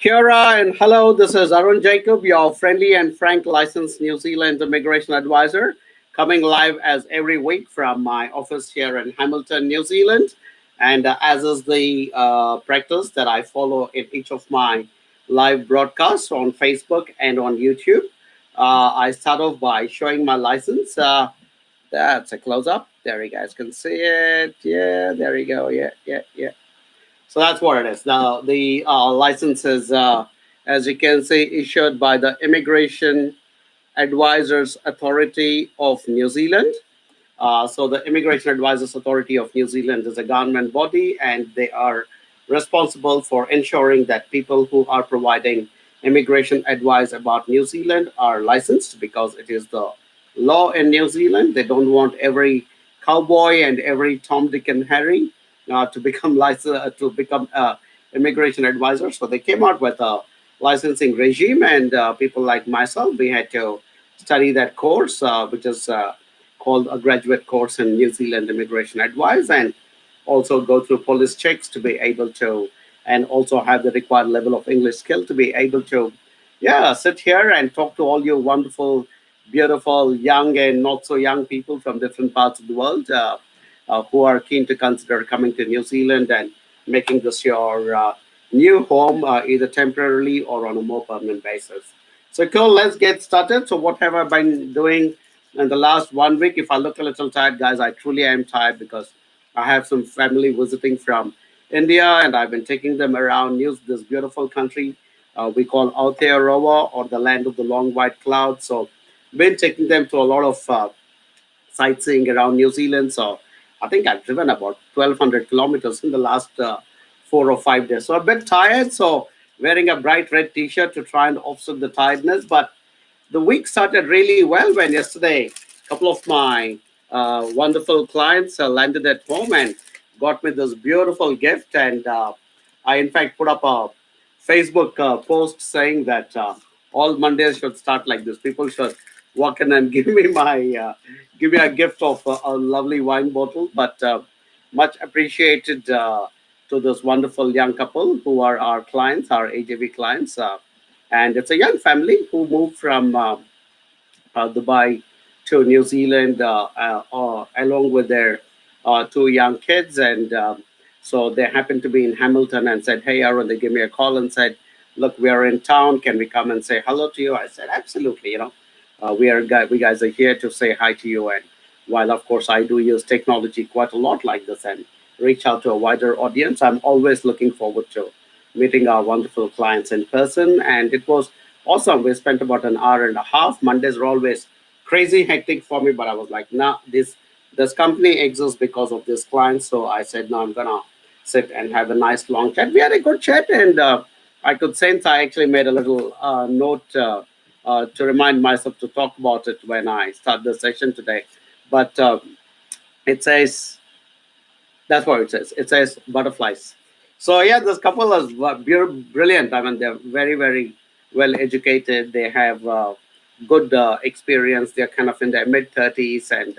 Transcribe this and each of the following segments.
Kira and hello, this is Arun Jacob, your friendly and frank licensed New Zealand immigration advisor, coming live as every week from my office here in Hamilton, New Zealand. And as is the practice that I follow in each of my live broadcasts on Facebook and on YouTube, I start off by showing my license. That's a close up. There you guys can see it. Yeah, there you go. Yeah, yeah, yeah. So that's what it is. The license is, as you can see, issued by the Immigration Advisors Authority of New Zealand. So the Immigration Advisors Authority of New Zealand is a government body, and they are responsible for ensuring that people who are providing immigration advice about New Zealand are licensed because it is the law in New Zealand. They don't want every cowboy and every Tom, Dick, and Harry to become immigration advisor. So they came out with a licensing regime, and people like myself, we had to study that course, which is called a graduate course in New Zealand immigration advice, and also go through police checks to be able to, and also have the required level of English skill to be able to, yeah, sit here and talk to all you wonderful, beautiful, young and not so young people from different parts of the world who are keen to consider coming to New Zealand and making this your new home, either temporarily or on a more permanent basis. So, cool, let's get started. So, what have I been doing in the last 1 week? If I look a little tired, guys, I truly am tired because I have some family visiting from India, and I've been taking them around this beautiful country we call Aotearoa, or the land of the long white clouds. So, been taking them to a lot of sightseeing around New Zealand. So, I think I've driven about 1,200 kilometers in the last 4 or 5 days. So, a bit tired. So, wearing a bright red T-shirt to try and offset the tiredness, but the week started really well when yesterday a couple of my wonderful clients landed at home and got me this beautiful gift. And I, in fact, put up a Facebook post saying that all Mondays should start like this. People should walk in and give me a gift of a lovely wine bottle. But much appreciated to this wonderful young couple who are our clients, our AJV clients. And it's a young family who moved from Dubai to New Zealand along with their two young kids. And so they happened to be in Hamilton and said, "Hey, Aaron," they gave me a call and said, "Look, we are in town. Can we come and say hello to you?" I said, "Absolutely. We guys are here to say hi to you." And while, of course, I do use technology quite a lot like this and reach out to a wider audience, I'm always looking forward to meeting our wonderful clients in person. And it was awesome. We spent about an hour and a half. Mondays are always crazy hectic for me, but I was like, nah, this company exists because of this client. So I said, no, I'm gonna sit and have a nice long chat. We had a good chat, and I could sense I actually made a little note to remind myself to talk about it when I start the session today. But it says that's what it says. It says butterflies. So yeah, this couple is brilliant. I mean, they're very, very well educated. They have good experience. They're kind of in their mid 30s and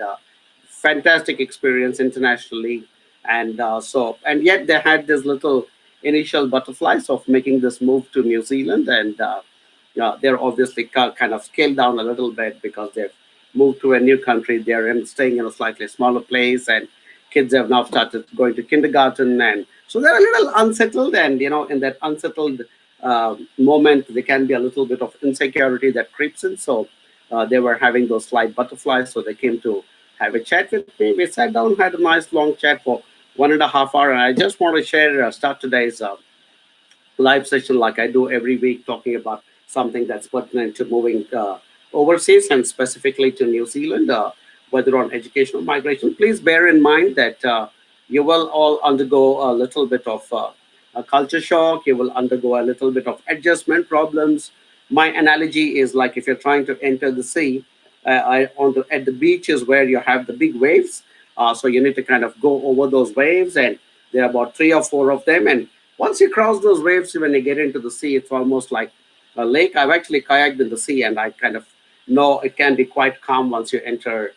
fantastic experience internationally. And and yet they had this little initial butterflies of making this move to New Zealand. And yeah, they're obviously kind of scaled down a little bit because they've moved to a new country. They're staying in a slightly smaller place, and kids have now started going to kindergarten, and so they're a little unsettled. And in that unsettled moment, there can be a little bit of insecurity that creeps in. So they were having those slight butterflies. So they came to have a chat with me. We sat down, had a nice long chat for 1.5 hours. And I just want to share start today's live session like I do every week, talking about something that's pertinent to moving overseas and specifically to New Zealand, whether on educational migration. Please bear in mind that you will all undergo a little bit of a culture shock. You will undergo a little bit of adjustment problems. My analogy is like if you're trying to enter the sea, at the beach is where you have the big waves. So you need to kind of go over those waves, and there are about 3 or 4 of them. And once you cross those waves, when you get into the sea, it's almost like a lake. I've actually kayaked in the sea, and I kind of know it can be quite calm once you enter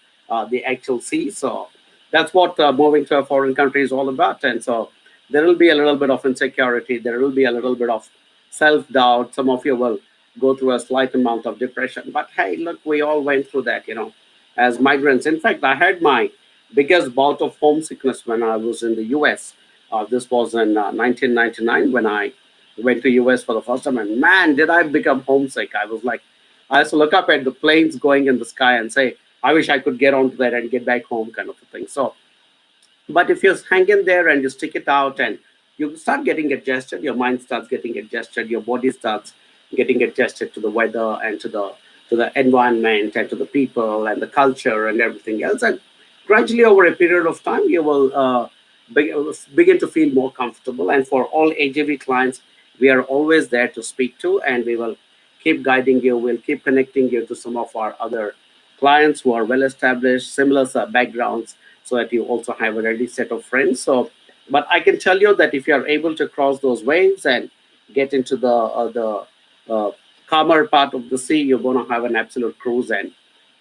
the actual sea. So that's what moving to a foreign country is all about. And so there will be a little bit of insecurity, there will be a little bit of self doubt. Some of you will go through a slight amount of depression. But hey, look, we all went through that, as migrants. In fact, I had my biggest bout of homesickness when I was in the US. This was in 1999 when I went to US for the first time, and man, did I become homesick. I was like, I used to look up at the planes going in the sky and say, I wish I could get onto that and get back home, kind of a thing. So but if you hang in there and you stick it out and you start getting adjusted, your mind starts getting adjusted, your body starts getting adjusted to the weather and to the environment and to the people and the culture and everything else. And gradually over a period of time, you will begin to feel more comfortable. And for all AJV clients, we are always there to speak to, and we will keep guiding you. We'll keep connecting you to some of our other clients who are well established, similar backgrounds, so that you also have a ready set of friends. So, but I can tell you that if you are able to cross those waves and get into the calmer part of the sea, you're going to have an absolute cruise and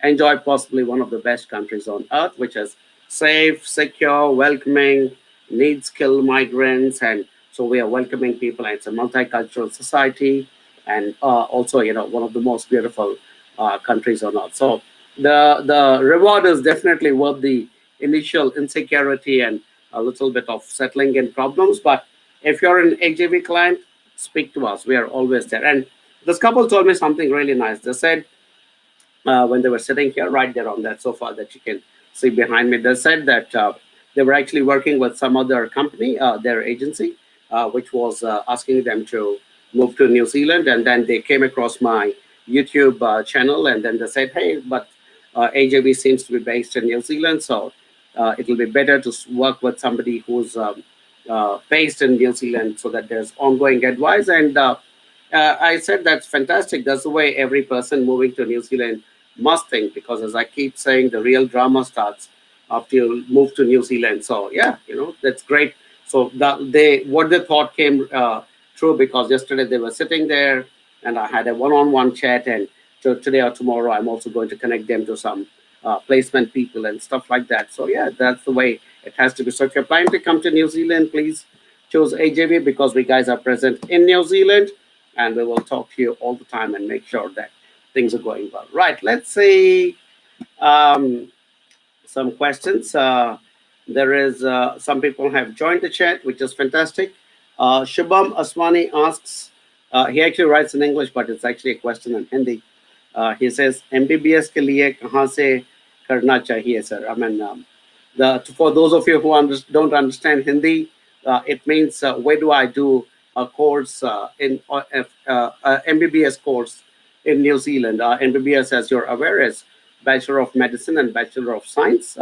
enjoy possibly one of the best countries on earth, which is safe, secure, welcoming, needs skilled migrants, and so we are welcoming people. And it's a multicultural society, and also one of the most beautiful countries on earth. So the reward is definitely worth the initial insecurity and a little bit of settling in problems. But if you're an AJV client, speak to us. We are always there. And this couple told me something really nice. They said, when they were sitting here right there on that sofa that you can see behind me, they said that they were actually working with some other company, their agency, which was asking them to move to New Zealand. And then they came across my YouTube channel, and then they said, hey, but AJB seems to be based in New Zealand, so it'll be better to work with somebody who's based in New Zealand so that there's ongoing advice. And I said, that's fantastic. That's the way every person moving to New Zealand must think, because as I keep saying, the real drama starts after you move to New Zealand. So yeah, that's great. So that what they thought came true, because yesterday they were sitting there and I had a one-on-one chat, and today or tomorrow I'm also going to connect them to some placement people and stuff like that. So yeah, that's the way it has to be. So if you're planning to come to New Zealand, please choose AJV, because we guys are present in New Zealand, and we will talk to you all the time and make sure that things are going well. Right, let's see um, some questions. There is some people have joined the chat, which is fantastic. Shubham Aswani asks, he actually writes in English, but it's actually a question in Hindi. He says, MBBS के लिए कहाँ से करना चाहिए, sir? I mean, for those of you who don't understand Hindi, it means where do I do a course in MBBS course in New Zealand? MBBS, as you're aware, is Bachelor of Medicine and Bachelor of Science,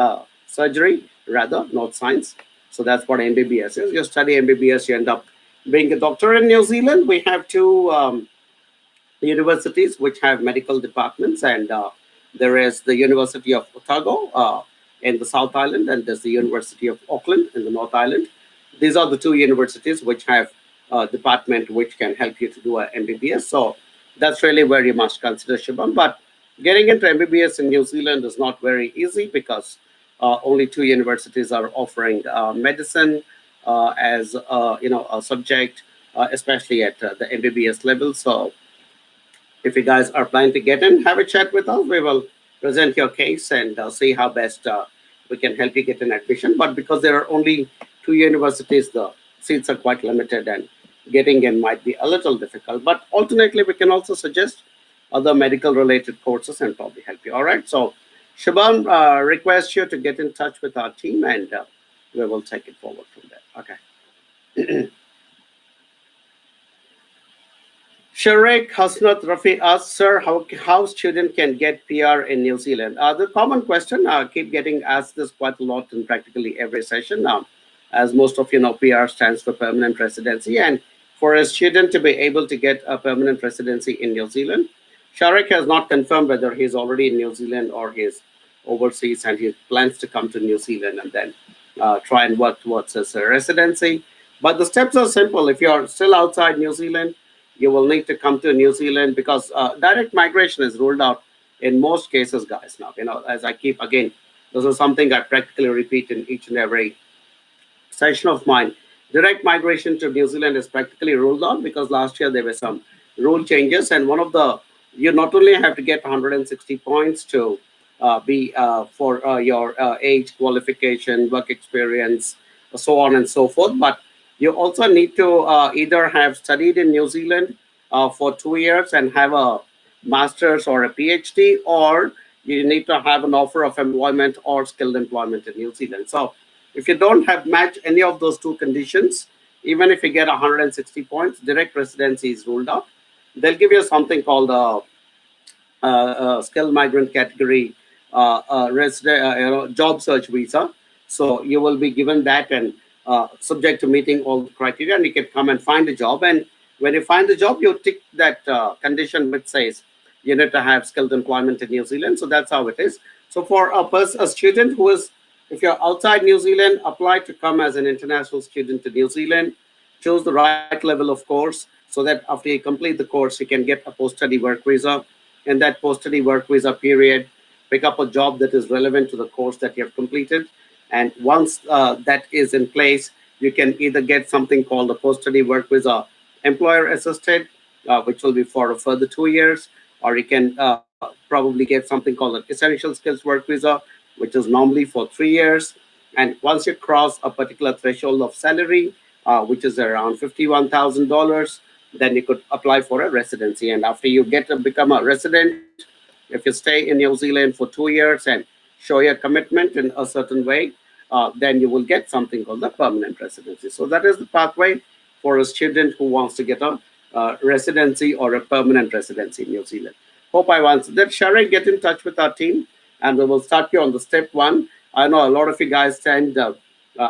surgery rather, not science. So that's what MBBS is. You study MBBS, you end up being a doctor in New Zealand. We have two universities which have medical departments, and there is the University of Otago in the South Island, and there's the University of Auckland in the North Island. These are the two universities which have a department which can help you to do a MBBS. So that's really where you must consider, Shubham. But getting into MBBS in New Zealand is not very easy, because only two universities are offering medicine as a subject, especially at the MBBS level. So if you guys are planning to get in, have a chat with us. We will present your case and see how best we can help you get an admission. But because there are only two universities, the seats are quite limited, and getting in might be a little difficult. But alternately, we can also suggest other medical related courses and probably help you. All right. So Shubham requests you to get in touch with our team, and we will take it forward from there. Okay. Sharek Hasnat Rafi asks, sir, how student can get PR in New Zealand? The common question, keep getting asked this quite a lot in practically every session. As most of you know, PR stands for permanent residency. And for a student to be able to get a permanent residency in New Zealand, Sharek has not confirmed whether he's already in New Zealand or he's overseas, and he plans to come to New Zealand and then try and work towards his residency. But the steps are simple. If you're still outside New Zealand, you will need to come to New Zealand, because direct migration is ruled out in most cases, guys. Now, as I keep again, this is something I practically repeat in each and every session of mine. direct migration to New Zealand is practically ruled out because last year there were some rule changes, and one of the you not only have to get 160 points to be for your age, qualification, work experience, so on and so forth, but you also need to either have studied in New Zealand for 2 years and have a master's or a PhD, or you need to have an offer of employment or skilled employment in New Zealand. So if you don't have match any of those two conditions, even if you get 160 points, direct residency is ruled out. They'll give you something called a skilled migrant category job search visa. So you will be given that and subject to meeting all the criteria, and you can come and find a job. And when you find the job, you tick that condition which says you need to have skilled employment in New Zealand. So that's how it is. So for a student who is, if you're outside New Zealand, apply to come as an international student to New Zealand. Choose the right level of course so that after you complete the course, you can get a post-study work visa. In that post-study work visa period, pick up a job that is relevant to the course that you have completed. And once that is in place, you can either get something called a post-study work visa employer assisted, which will be for a further 2 years, or you can probably get something called an essential skills work visa, which is normally for 3 years. And once you cross a particular threshold of salary, which is around $51,000, then you could apply for a residency. And after you get to become a resident, if you stay in New Zealand for 2 years and show your commitment in a certain way, then you will get something called the permanent residency. So that is the pathway for a student who wants to get a residency or a permanent residency in New Zealand. Hope I've answered that. Sharon, get in touch with our team and we will start you on the step one. I know a lot of you guys stand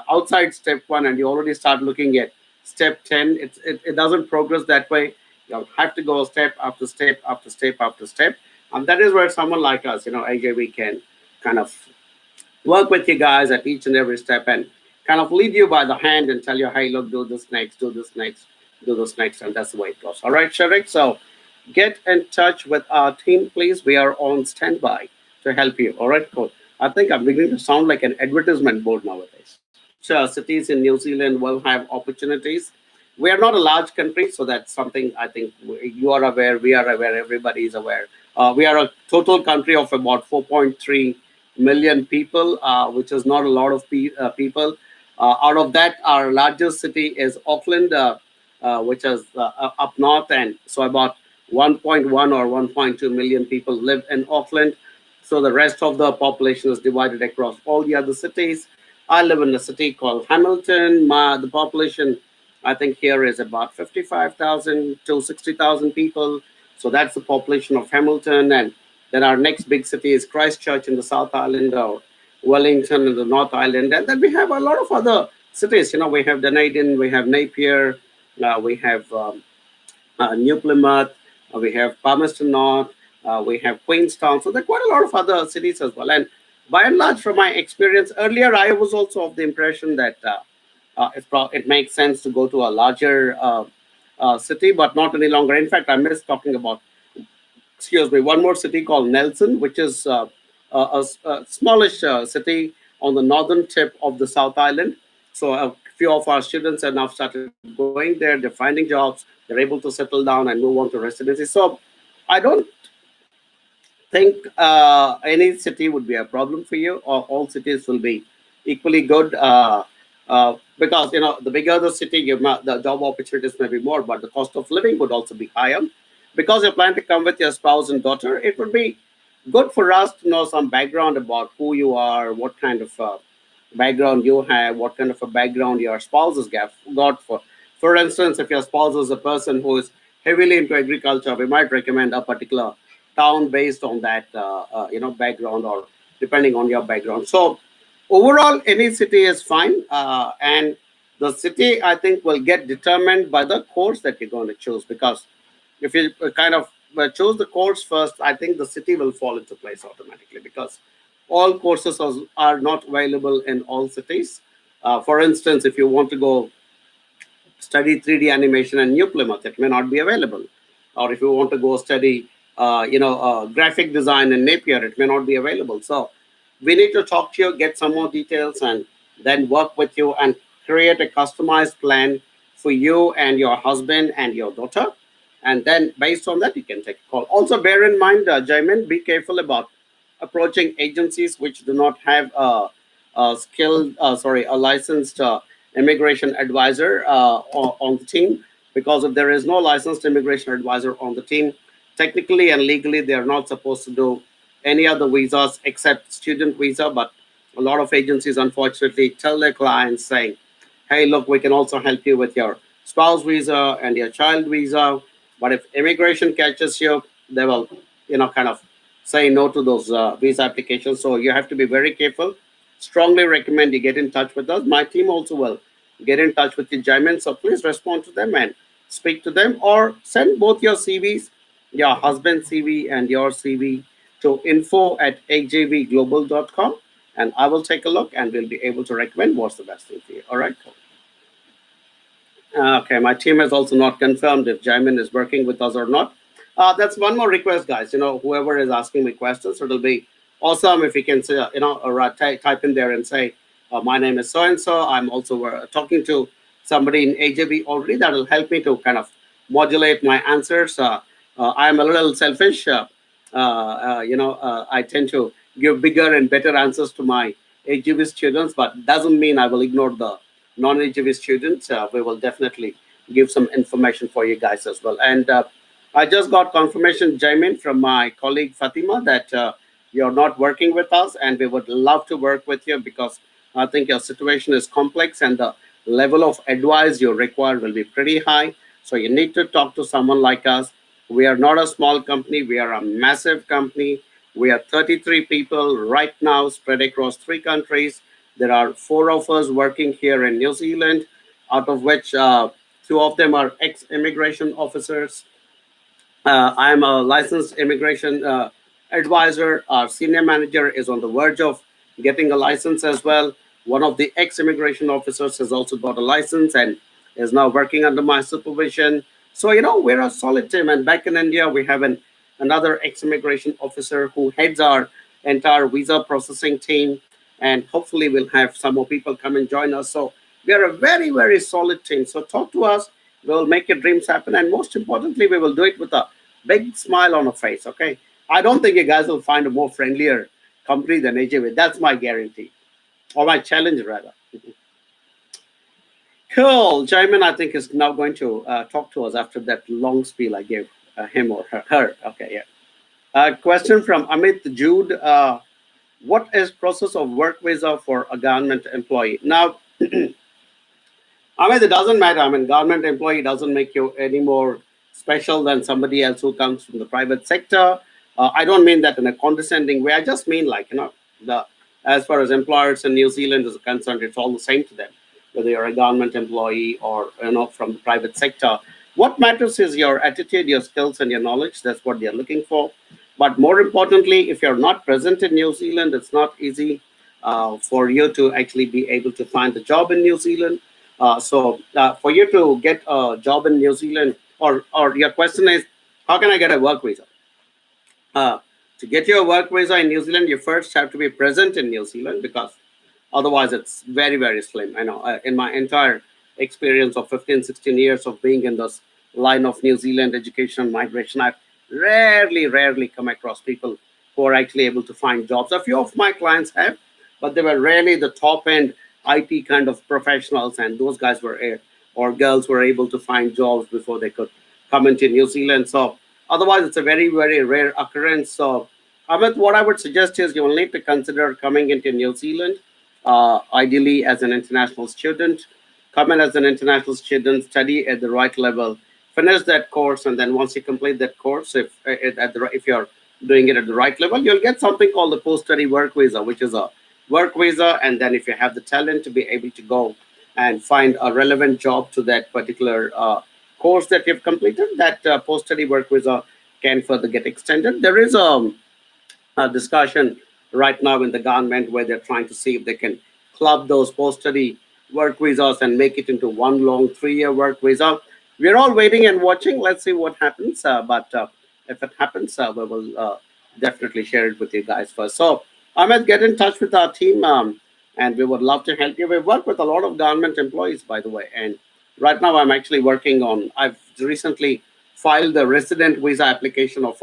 outside step one and you already start looking at step 10. It doesn't progress that way. You have to go step after step after step after step. And that is where someone like us, AJ, we can kind of work with you guys at each and every step and kind of lead you by the hand and tell you, hey, look, do this next, do this next, do this next. And that's the way it goes. All right, Sharik. So get in touch with our team, please. We are on standby to help you. All right, cool. I think I'm beginning to sound like an advertisement board nowadays. Which cities in New Zealand will have opportunities? We are not a large country, so that's something I think you are aware, we are aware, everybody is aware. We are a total country of about 4.3 million people, which is not a lot of people. Out of that, our largest city is Auckland, which is up north, and so about 1.1 or 1.2 million people live in Auckland. So the rest of the population is divided across all the other cities. I live in a city called Hamilton. The population, I think, here is about 55,000 to 60,000 people. So that's the population of Hamilton. And then our next big city is Christchurch in the South Island, or Wellington in the North Island. And then we have a lot of other cities. We have Dunedin, we have Napier, we have New Plymouth, we have Palmerston North, we have Queenstown. So there are quite a lot of other cities as well. And by and large, from my experience earlier, I was also of the impression that it makes sense to go to a larger city, but not any longer. In fact, I miss talking about, excuse me, one more city called Nelson, which is a smallish city on the northern tip of the South Island. So a few of our students have now started going there. They're finding jobs. They're able to settle down and move on to residency. So I don't think any city would be a problem for you, or all cities will be equally good. Because the bigger the city, the job opportunities may be more, but the cost of living would also be higher. Because you plan to come with your spouse and daughter, it would be good for us to know some background about who you are, what kind of background you have, what kind of a background your spouse has got. For instance, if your spouse is a person who is heavily into agriculture, we might recommend a particular town based on that background, or depending on your background. So overall, any city is fine, and the city, I think, will get determined by the course that you're going to choose. Because if you kind of choose the course first, I think the city will fall into place automatically, because all courses are not available in all cities. For instance, if you want to go study 3D animation in New Plymouth, it may not be available. Or if you want to go study, graphic design in Napier, it may not be available. So we need to talk to you, get some more details, and then work with you and create a customized plan for you and your husband and your daughter. And then based on that, you can take a call. Also, bear in mind, Jaimin, be careful about approaching agencies which do not have a licensed immigration advisor on the team. Because if there is no licensed immigration advisor on the team, technically and legally, they are not supposed to do any other visas except student visa. But a lot of agencies, unfortunately, tell their clients saying, "Hey, look, we can also help you with your spouse visa and your child visa." But if immigration catches you, they will, kind of say no to those visa applications. So you have to be very careful. Strongly recommend you get in touch with us. My team also will get in touch with you, Jaimin. So please respond to them and speak to them, or send both your CVs, your husband's CV and your CV, to info@ajvglobal.com, and I will take a look and we'll be able to recommend what's the best thing for you. All right. Cool. Okay, my team has also not confirmed if Jaimin is working with us or not. That's one more request, guys. Whoever is asking me questions, it'll be awesome if you can say, or type in there and say, my name is so and so. I'm also talking to somebody in AJB already. That'll help me to kind of modulate my answers. I'm a little selfish. I tend to give bigger and better answers to my AJB students, but doesn't mean I will ignore the non-HGV students. We will definitely give some information for you guys as well. And I just got confirmation, Jaimin, from my colleague Fatima, that you're not working with us, and we would love to work with you because I think your situation is complex and the level of advice you require will be pretty high. So you need to talk to someone like us. We are not a small company, we are a massive company. We are 33 people right now spread across 3 countries. There are 4 of us working here in New Zealand, out of which 2 of them are ex-immigration officers. I am a licensed immigration advisor. Our senior manager is on the verge of getting a license as well. One of the ex immigration officers has also got a license and is now working under my supervision. So, we're a solid team. And back in India, we have another ex immigration officer who heads our entire visa processing team. And hopefully, we'll have some more people come and join us. So, we are a very, very solid team. So, talk to us. We'll make your dreams happen. And most importantly, we will do it with a big smile on a face. Okay, I don't think you guys will find a more friendlier company than AJV. That's my guarantee, or my challenge rather. Cool. Jaimin, I think, is now going to talk to us after that long spiel I gave him or her. Okay, yeah. Question from Amit Jude. What is process of work visa for a government employee? Now, I mean, it doesn't matter. I mean, government employee doesn't make you any more special than somebody else who comes from the private sector. I don't mean that in a condescending way. I just mean, like, the as far as employers in New Zealand is concerned, it's all the same to them, whether you're a government employee or from the private sector. What matters is your attitude, your skills, and your knowledge. That's what they're looking for. But more importantly, if you're not present in New Zealand, it's not easy for you to actually be able to find a job in New Zealand. So for you to get a job in New Zealand, or your question is, how can I get a work visa? Uh, to get your work visa in New Zealand, you first have to be present in New Zealand, because otherwise it's very, very slim. I know in my entire experience of 15, 16 years of being in this line of New Zealand education and migration, I've rarely come across people who are actually able to find jobs. A few of my clients have, but they were rarely the top end IT kind of professionals, and those guys were or girls were able to find jobs before they could come into New Zealand. So otherwise, it's a very, very rare occurrence. So Amit, what I would suggest is you will need to consider coming into New Zealand, ideally as an international student. Come in as an international student, study at the right level, finish that course, and then once you complete that course, if you're doing it at the right level, you'll get something called the post-study work visa, which is a work visa. And then if you have the talent to be able to go and find a relevant job to that particular course that you've completed, that post-study work visa can further get extended. There is discussion right now in the government where they're trying to see if they can club those post-study work visas and make it into one long 3-year work visa. We're all waiting and watching. Let's see what happens. But if it happens, we will definitely share it with you guys first. So, Ahmed, get in touch with our team and we would love to help you. We work with a lot of government employees, by the way, and right now I'm actually working on. I've recently filed the resident visa application of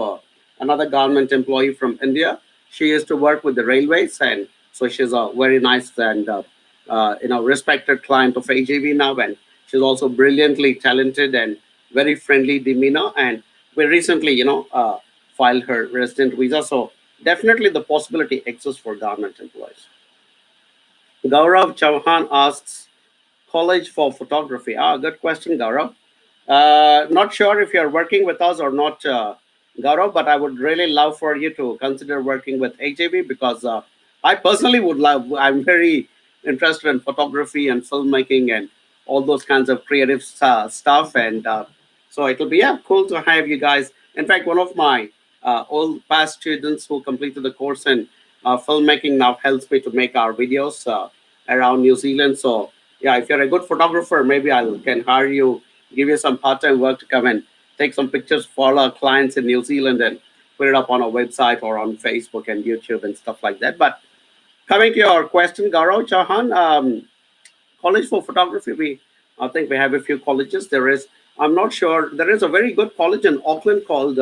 another government employee from India. She used to work with the railways, and so she's a very nice and respected client of AJV now, and she's also brilliantly talented and very friendly demeanor. And we recently, filed her resident visa, so definitely the possibility exists for government employees. Gaurav Chauhan asks, college for photography. Good question, Gaurav. Not sure if you're working with us or not, Gaurav, but I would really love for you to consider working with HAB because I personally would love, I'm very interested in photography and filmmaking and all those kinds of creative stuff. And so it'll be, yeah, cool to have you guys. In fact, one of my old past students who completed the course in filmmaking now helps me to make our videos around New Zealand. So, yeah, if you're a good photographer, maybe I can hire you, give you some part-time work to come and take some pictures for our clients in New Zealand and put it up on our website or on Facebook and YouTube and stuff like that. But coming to your question, Gaurav Chauhan, college for photography, I think we have a few colleges. I'm not sure, there is a very good college in Auckland called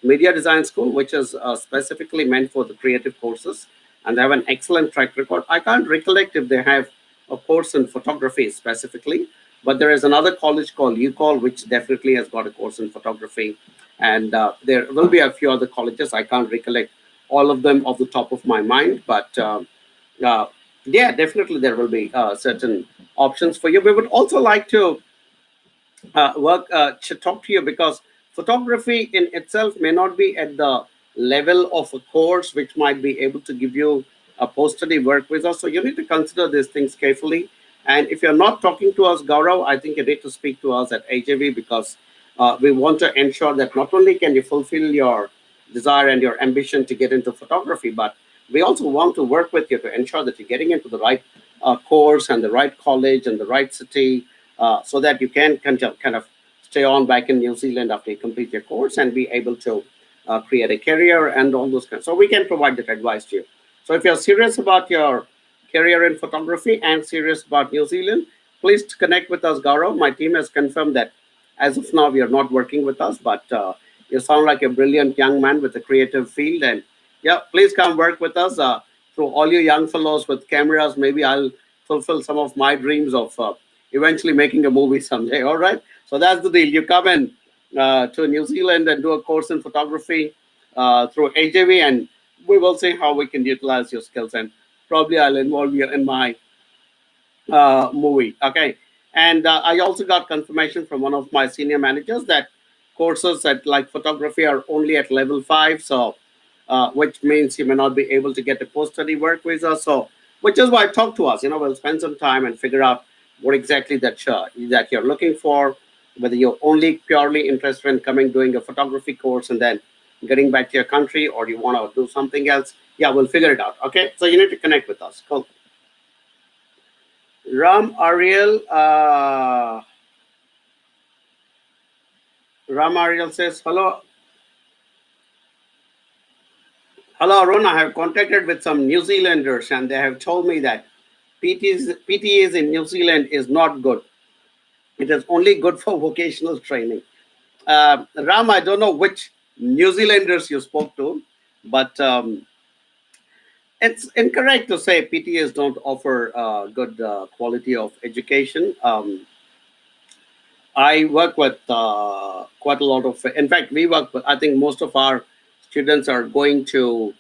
Media Design School, which is specifically meant for the creative courses, and they have an excellent track record. I can't recollect if they have a course in photography specifically, but there is another college called UCall, which definitely has got a course in photography, and there will be a few other colleges. I can't recollect all of them off the top of my mind, but uh, yeah, definitely there will be certain options for you. We would also like to talk to you because photography in itself may not be at the level of a course which might be able to give you a post-study work visa. So you need to consider these things carefully. And if you're not talking to us, Gaurav, I think you need to speak to us at AJV because we want to ensure that not only can you fulfill your desire and your ambition to get into photography, but we also want to work with you to ensure that you're getting into the right course and the right college and the right city so that you can kind of stay on back in New Zealand after you complete your course and be able to create a career and all those kinds. So we can provide that advice to you. So if you're serious about your career in photography and serious about New Zealand, please connect with us, Gaurav. My team has confirmed that as of now, you're not working with us, but you sound like a brilliant young man with a creative field. And yeah, please come work with us. Through all you young fellows with cameras, maybe I'll fulfill some of my dreams of eventually making a movie someday. All right. So that's the deal. You come in to New Zealand and do a course in photography through AJV, and we will see how we can utilize your skills. And probably I'll involve you in my movie. Okay. And I also got confirmation from one of my senior managers that courses at like photography are only at level 5. So, which means you may not be able to get a post study work visa. So, which is why talk to us. We'll spend some time and figure out what exactly that you're looking for, whether you're only purely interested in coming doing a photography course and then getting back to your country, or you want to do something else. Yeah, we'll figure it out. Okay. So, you need to connect with us. Cool. Ram Ariel says, hello, hello, Arun. I have contacted with some New Zealanders and they have told me that PTAs in New Zealand is not good. It is only good for vocational training. Ram, I don't know which New Zealanders you spoke to, but it's incorrect to say PTAs don't offer good quality of education. I work with quite a lot of, in fact, we work with, I think most of our students are going to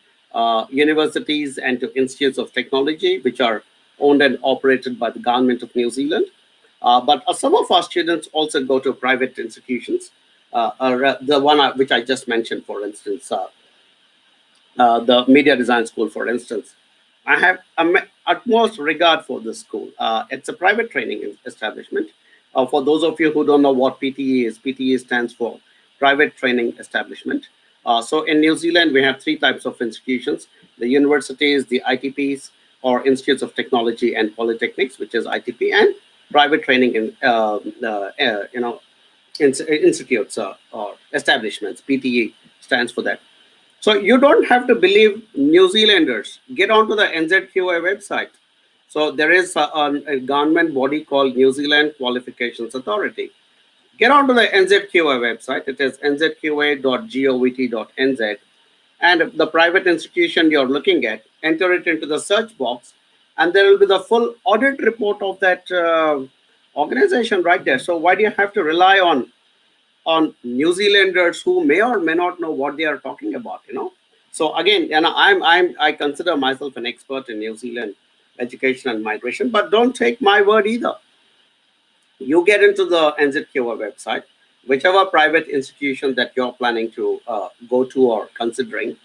universities and to institutes of technology, which are owned and operated by the government of New Zealand. But some of our students also go to private institutions. The one which I just mentioned, for instance, the Media Design School, for instance. I have utmost regard for this school. It's a private training establishment. For those of you who don't know what PTE is, PTE stands for Private Training Establishment. So in New Zealand, we have three types of institutions: the universities, the ITPs, or Institutes of Technology and Polytechnics, which is ITP, and private training in, institutes or establishments. PTE stands for that. So you don't have to believe New Zealanders. Get onto the NZQA website. So there is a government body called New Zealand Qualifications Authority. Get onto the NZQA website. It is nzqa.govt.nz, and the private institution you're looking at, enter it into the search box, and there will be the full audit report of that organization right there. So why do you have to rely on New Zealanders who may or may not know what they are talking about? So again, I consider myself an expert in New Zealand education and migration, but don't take my word either. You get into the NZQA website, whichever private institution that you're planning to go to or considering,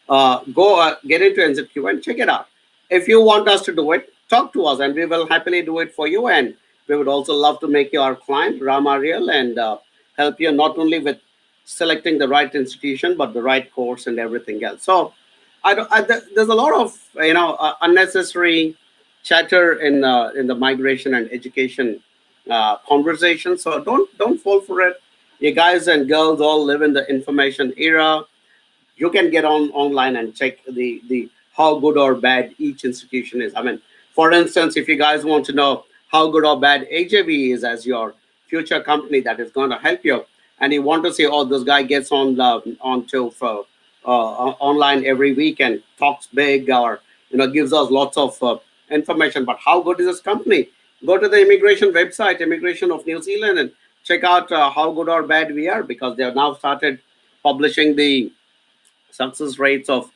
go get into NZQ and check it out. If you want us to do it, talk to us and we will happily do it for you. And we would also love to make you our client, Rama Real, and help you not only with selecting the right institution, but the right course and everything else. So there's a lot of unnecessary chatter in the migration and education conversation. So don't fall for it. You guys and girls all live in the information era. You can get on online and check the how good or bad each institution is. I mean, for instance, if you guys want to know how good or bad AJV is as your future company that is going to help you, and you want to say, oh, this guy gets onto for online every week and talks big, or gives us lots of information, but how good is this company? Go to the immigration website, Immigration of New Zealand, and check out how good or bad we are, because they have now started publishing the success rates of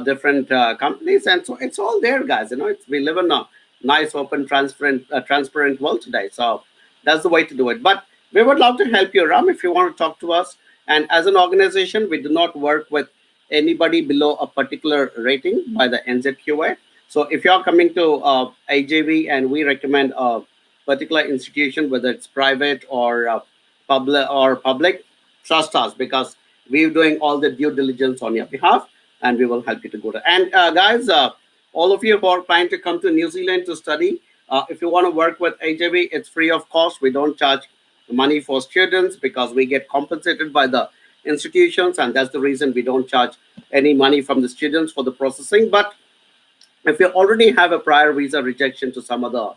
different companies, and so it's all there, guys. We live in a nice, open, transparent world today. So that's the way to do it. But we would love to help you, Ram, if you want to talk to us. And as an organization, we do not work with anybody below a particular rating by the NZQA. So if you're coming to AJV and we recommend a particular institution, whether it's private or public, trust us, because we're doing all the due diligence on your behalf, and we will help you to go to. And guys, all of you who are planning to come to New Zealand to study, if you want to work with AJB, it's free of cost. We don't charge money for students because we get compensated by the institutions, and that's the reason we don't charge any money from the students for the processing. But if you already have a prior visa rejection to some other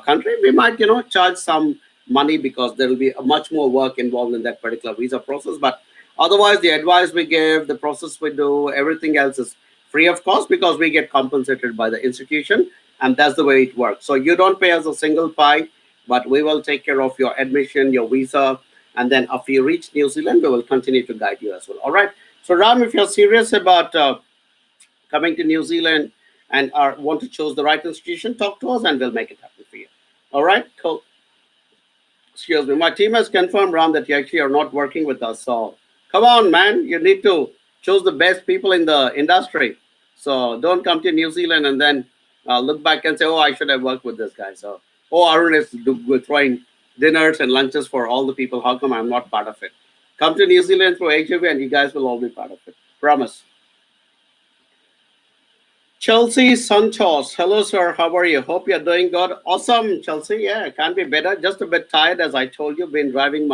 country, we might charge some money, because there will be much more work involved in that particular visa process. But otherwise, the advice we give, the process we do, everything else is free of cost, because we get compensated by the institution, and that's the way it works. So you don't pay us a single pie, but we will take care of your admission, your visa, and then if you reach New Zealand, we will continue to guide you as well. All right. So Ram, if you're serious about coming to New Zealand and want to choose the right institution, talk to us and we'll make it happen for you. All right, cool. Excuse me. My team has confirmed, Ram, that you actually are not working with us. So come on, man. You need to choose the best people in the industry. So don't come to New Zealand and then look back and say, oh, I should have worked with this guy. So, oh, Arun is throwing dinners and lunches for all the people. How come I'm not part of it? Come to New Zealand through HOV and you guys will all be part of it. Promise. Chelsea Santos. Hello, sir. How are you? Hope you're doing good. Awesome, Chelsea. Yeah, can't be better. Just a bit tired, as I told you. Been driving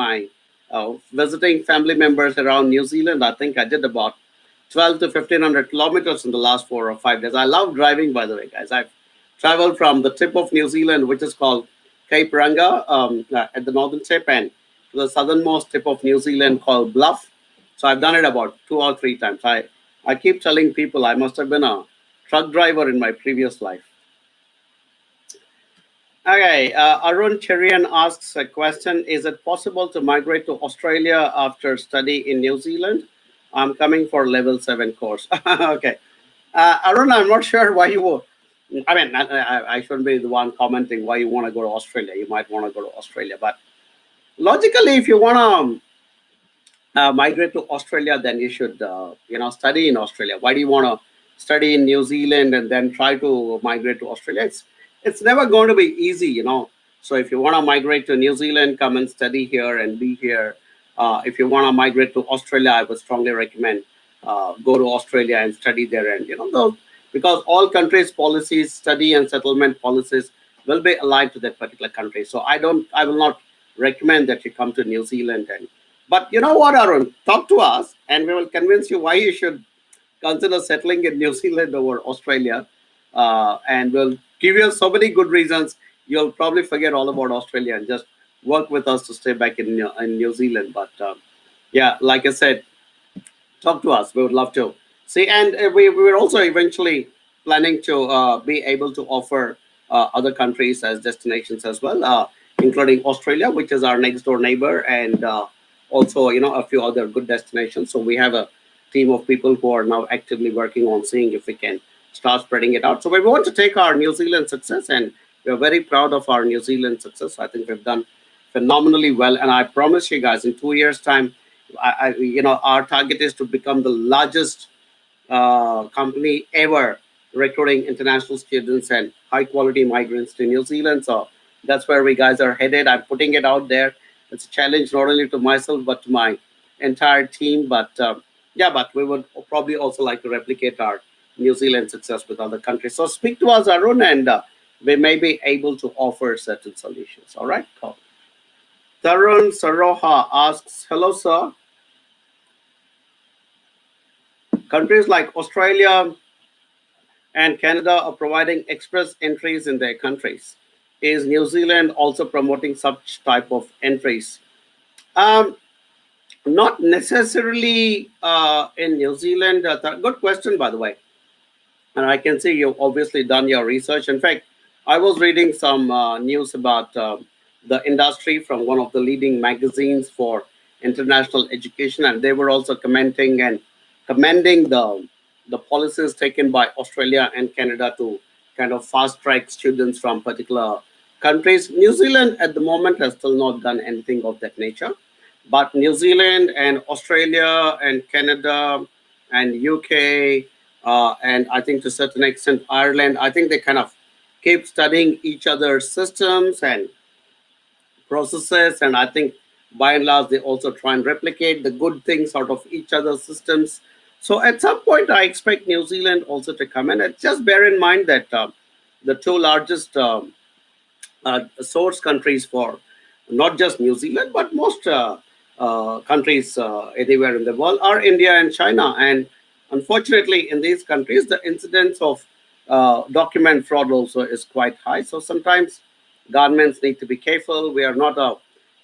visiting family members around New Zealand. I think I did about 12 to 1500 kilometers in the last 4 or 5 days. I love driving, by the way, guys. I've traveled from the tip of New Zealand, which is called Cape Ranga at the northern tip, and to the southernmost tip of New Zealand called Bluff. So I've done it about 2 or 3 times. I keep telling people I must have been a truck driver in my previous life. Okay, Arun Cherian asks a question: is it possible to migrate to Australia after study in New Zealand? I'm coming for level 7 course. Okay, Arun, I'm not sure why you would. I mean, I shouldn't be the one commenting why you want to go to Australia. You might want to go to Australia, but logically, if you want to migrate to Australia, then you should, study in Australia. Why do you want to study in New Zealand and then try to migrate to Australia? It's never going to be easy. So if you want to migrate to New Zealand, come and study here and be here. If you want to migrate to Australia, I would strongly recommend go to Australia and study there. And because all countries' policies, study and settlement policies will be aligned to that particular country. So I will not recommend that you come to New Zealand. But you know what, Arun? Talk to us, and we will convince you why you should consider settling in New Zealand over Australia, and we'll give you so many good reasons. You'll probably forget all about Australia and just work with us to stay back in New Zealand. But yeah, like I said, talk to us. We would love to see, and we were also eventually planning to be able to offer other countries as destinations as well, including Australia, which is our next door neighbor, and also a few other good destinations. So we have a team of people who are now actively working on seeing if we can start spreading it out. So we want to take our New Zealand success, and we're very proud of our New Zealand success. I think we've done phenomenally well, and I promise you guys, in 2 years' time, our target is to become the largest company ever recruiting international students and high quality migrants to New Zealand. So that's where we guys are headed. I'm putting it out there. It's a challenge not only to myself but to my entire team. But yeah, but we would probably also like to replicate our New Zealand success with other countries. So speak to us, Arun, and we may be able to offer certain solutions. All right, cool. Tarun Saroha asks, hello, sir. Countries like Australia and Canada are providing express entries in their countries. Is New Zealand also promoting such type of entries? Um, Not necessarily in New Zealand. Good question, by the way. And I can see you've obviously done your research. In fact, I was reading some news about the industry from one of the leading magazines for international education, and they were also commenting and commending the policies taken by Australia and Canada to kind of fast track students from particular countries. New Zealand at the moment has still not done anything of that nature, but New Zealand and Australia and Canada and UK, and I think to a certain extent Ireland, I think they kind of keep studying each other's systems and processes, and I think by and large they also try and replicate the good things out of each other's systems. So at some point, I expect New Zealand also to come in. And just bear in mind that the two largest source countries for not just New Zealand, but most countries anywhere in the world are India and China. And unfortunately, in these countries, the incidence of document fraud also is quite high. So sometimes governments need to be careful. We are not a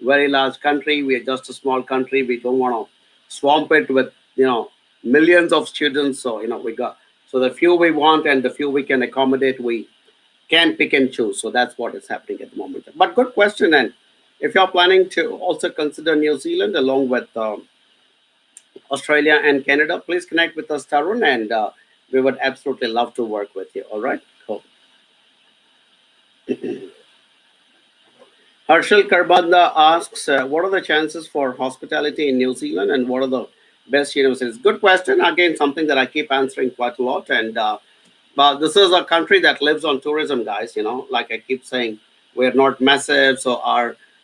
very large country. We are just a small country. We don't want to swamp it with millions of students. So we got so the few we want and the few we can accommodate, we can pick and choose. So that's what is happening at the moment. But good question. And if you're planning to also consider New Zealand along with Australia and Canada, please connect with us, Tarun, and we would absolutely love to work with you. All right. Cool. Harshal Karbanda asks, what are the chances for hospitality in New Zealand and what are the best universities? Good question. Again, something that I keep answering quite a lot. And but this is a country that lives on tourism, guys. Like I keep saying, we're not massive. So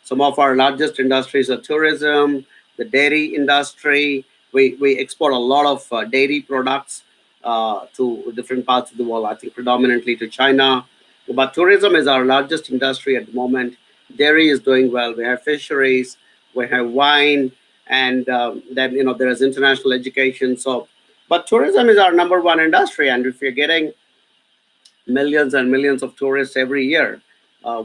some of our largest industries are tourism, the dairy industry. We export a lot of dairy products to different parts of the world. I think predominantly to China. But tourism is our largest industry at the moment. Dairy is doing well. We have fisheries, we have wine, and then there is international education. So, but tourism is our number one industry, and if you're getting millions and millions of tourists every year,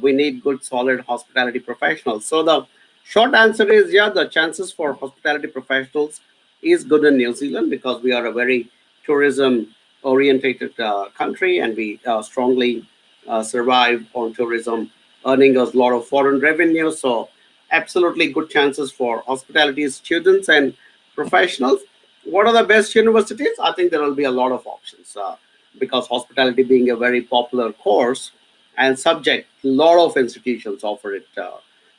we need good, solid hospitality professionals. So the short answer is yeah, the chances for hospitality professionals is good in New Zealand because we are a very tourism orientated country and we strongly survive on tourism, earning us a lot of foreign revenue. So absolutely good chances for hospitality students and professionals. What are the best universities? I think there will be a lot of options. Because hospitality being a very popular course and subject, a lot of institutions offer it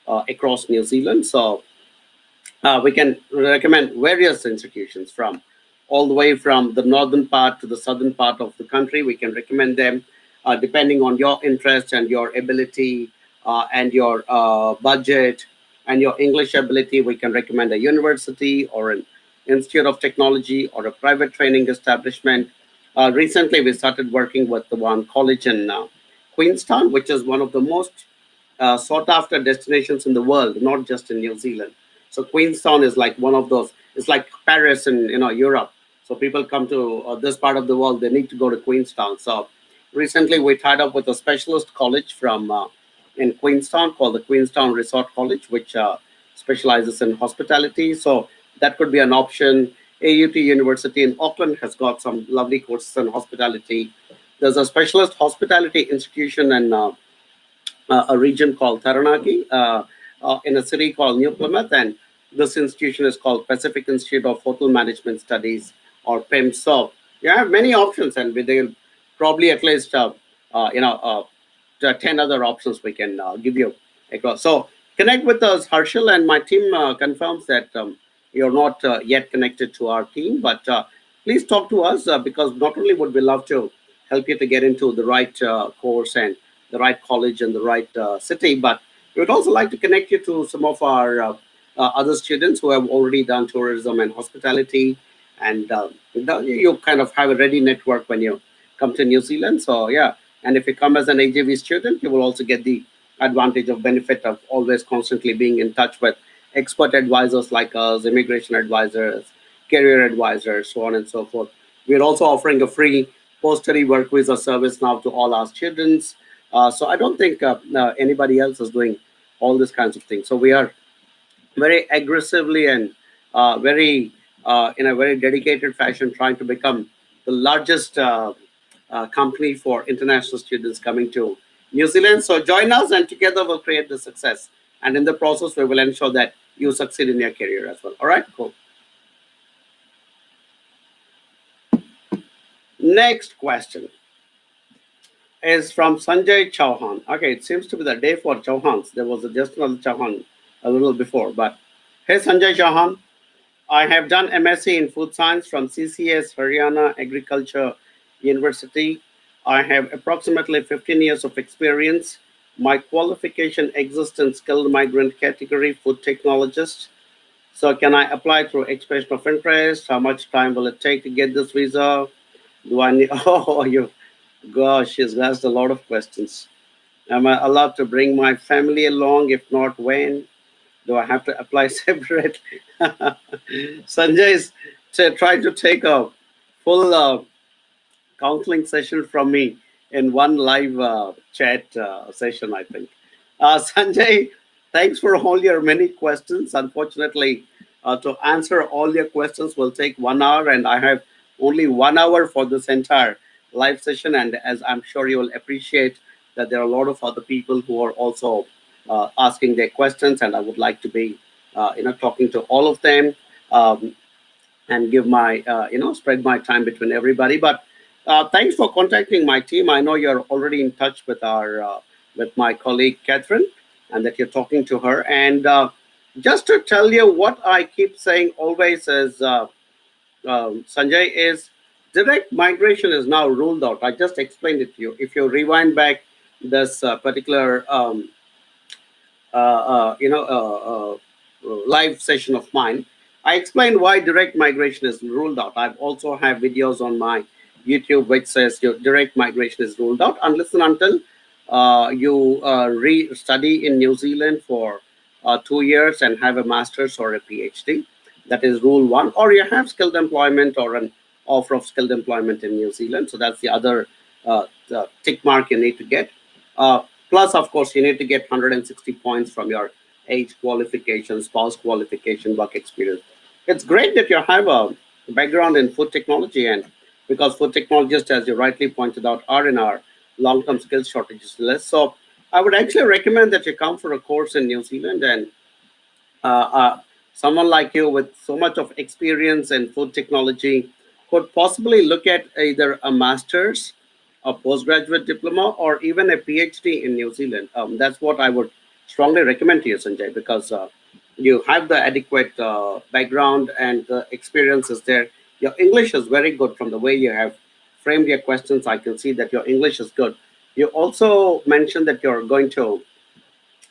across New Zealand. So we can recommend various institutions from all the way from the northern part to the southern part of the country. We can recommend them depending on your interest and your ability and your budget and your English ability. We can recommend a university or an institute of technology or a private training establishment. Recently, we started working with the one college in Queenstown, which is one of the most sought after destinations in the world, not just in New Zealand. So Queenstown is like one of those. It's like Paris in Europe. So people come to this part of the world, they need to go to Queenstown. So Recently, we tied up with a specialist college from in Queenstown called the Queenstown Resort College, which specializes in hospitality. So that could be an option. AUT University in Auckland has got some lovely courses in hospitality. There's a specialist hospitality institution in a region called Taranaki in a city called New Plymouth, and this institution is called Pacific Institute of Hotel Management Studies, or PIM. So you have many options, and they'll probably at least uh, you know uh, 10 other options we can give you across. So connect with us, Harshal, and my team confirms that you're not yet connected to our team, but please talk to us because not only would we love to help you to get into the right course and the right college and the right city, but we would also like to connect you to some of our other students who have already done tourism and hospitality, and you kind of have a ready network when you come to New Zealand. So yeah, and if you come as an AJV student, you will also get the advantage of benefit of always constantly being in touch with expert advisors like us, immigration advisors, career advisors, so on and so forth. We're also offering a free post-study work visa service now to all our students. So I don't think anybody else is doing all these kinds of things. So we are very aggressively and very in a very dedicated fashion trying to become the largest company for international students coming to New Zealand. So join us, and together we'll create the success. And in the process, we will ensure that you succeed in your career as well. All right, cool. Next question is from Sanjay Chauhan. Okay, it seems to be the day for Chauhans. There was just another Chauhan a little before, but hey, Sanjay Chauhan. I have done MSc in food science from CCS Haryana Agriculture University. I have approximately 15 years of experience. My qualification exists in skilled migrant category, food technologist. So, can I apply through expression of interest? How much time will it take to get this visa? Do I need? Oh, you gosh, she's asked a lot of questions. Am I allowed to bring my family along? If not, when? Do I have to apply separate? Sanjay is trying to take a full counseling session from me in one live chat session, I think. Sanjay, thanks for all your many questions. Unfortunately, to answer all your questions will take 1 hour, and I have only 1 hour for this entire live session. And as I'm sure you will appreciate, that there are a lot of other people who are also asking their questions, and I would like to be, talking to all of them. Um, and give my spread my time between everybody, but thanks for contacting my team. I know you're already in touch with our with my colleague Catherine, and that you're talking to her. And just to tell you what I keep saying always is, Sanjay, is direct migration is now ruled out. I just explained it to you. If you rewind back this particular live session of mine, I explained why direct migration is ruled out. I also have videos on my YouTube which says your direct migration is ruled out unless and until you re-study in New Zealand for 2 years and have a master's or a PhD. That is rule one. Or you have skilled employment or an offer of skilled employment in New Zealand. So that's the other the tick mark you need to get. Plus, of course, you need to get 160 points from your age qualification, spouse qualification, work experience. It's great that you have a background in food technology, and because food technologists, as you rightly pointed out, are in our long-term skills shortages list. So I would actually recommend that you come for a course in New Zealand, and uh, uh, someone like you with so much of experience in food technology could possibly look at either a master's, a postgraduate diploma, or even a PhD in New Zealand. That's what I would strongly recommend to you, Sanjay, because you have the adequate background and the experience is there. Your English is very good from the way you have framed your questions. I can see that your English is good. You also mentioned that you're going to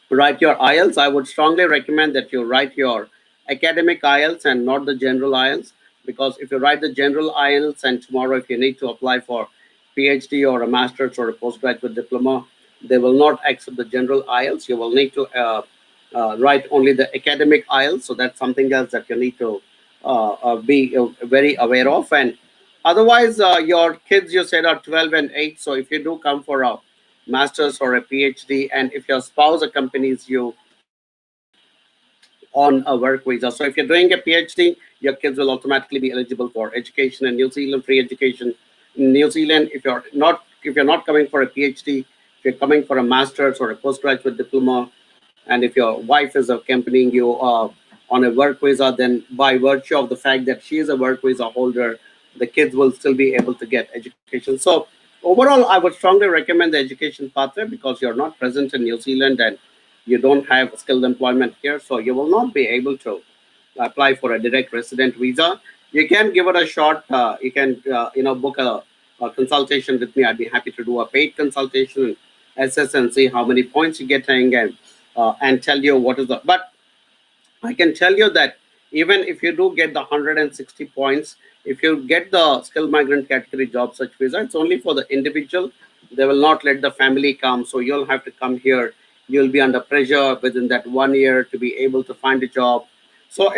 write your IELTS. I would strongly recommend that you write your academic IELTS and not the general IELTS, because if you write the general IELTS and tomorrow if you need to apply for PhD or a master's or a postgraduate diploma, they will not accept the general IELTS. You will need to write only the academic IELTS. So that's something else that you need to be very aware of. And Otherwise, your kids you said are 12 and 8. So if you do come for a master's or a PhD, and if your spouse accompanies you on a work visa, so if you're doing a PhD, your kids will automatically be eligible for education in New Zealand, free education in New Zealand. If you're not coming for a PhD, if you're coming for a master's or a postgraduate diploma, and if your wife is accompanying you on a work visa, then by virtue of the fact that she is a work visa holder, the kids will still be able to get education. So overall, I would strongly recommend the education pathway because you're not present in New Zealand and you don't have skilled employment here, so you will not be able to apply for a direct resident visa. You can give it a shot. You can book a consultation with me. I'd be happy to do a paid consultation, assess and see how many points you're getting, and tell you what is the. But I can tell you that even if you do get the 160 points, if you get the skilled migrant category job search visa, it's only for the individual. They will not let the family come. So you'll have to come here. You'll be under pressure within that 1 year to be able to find a job. So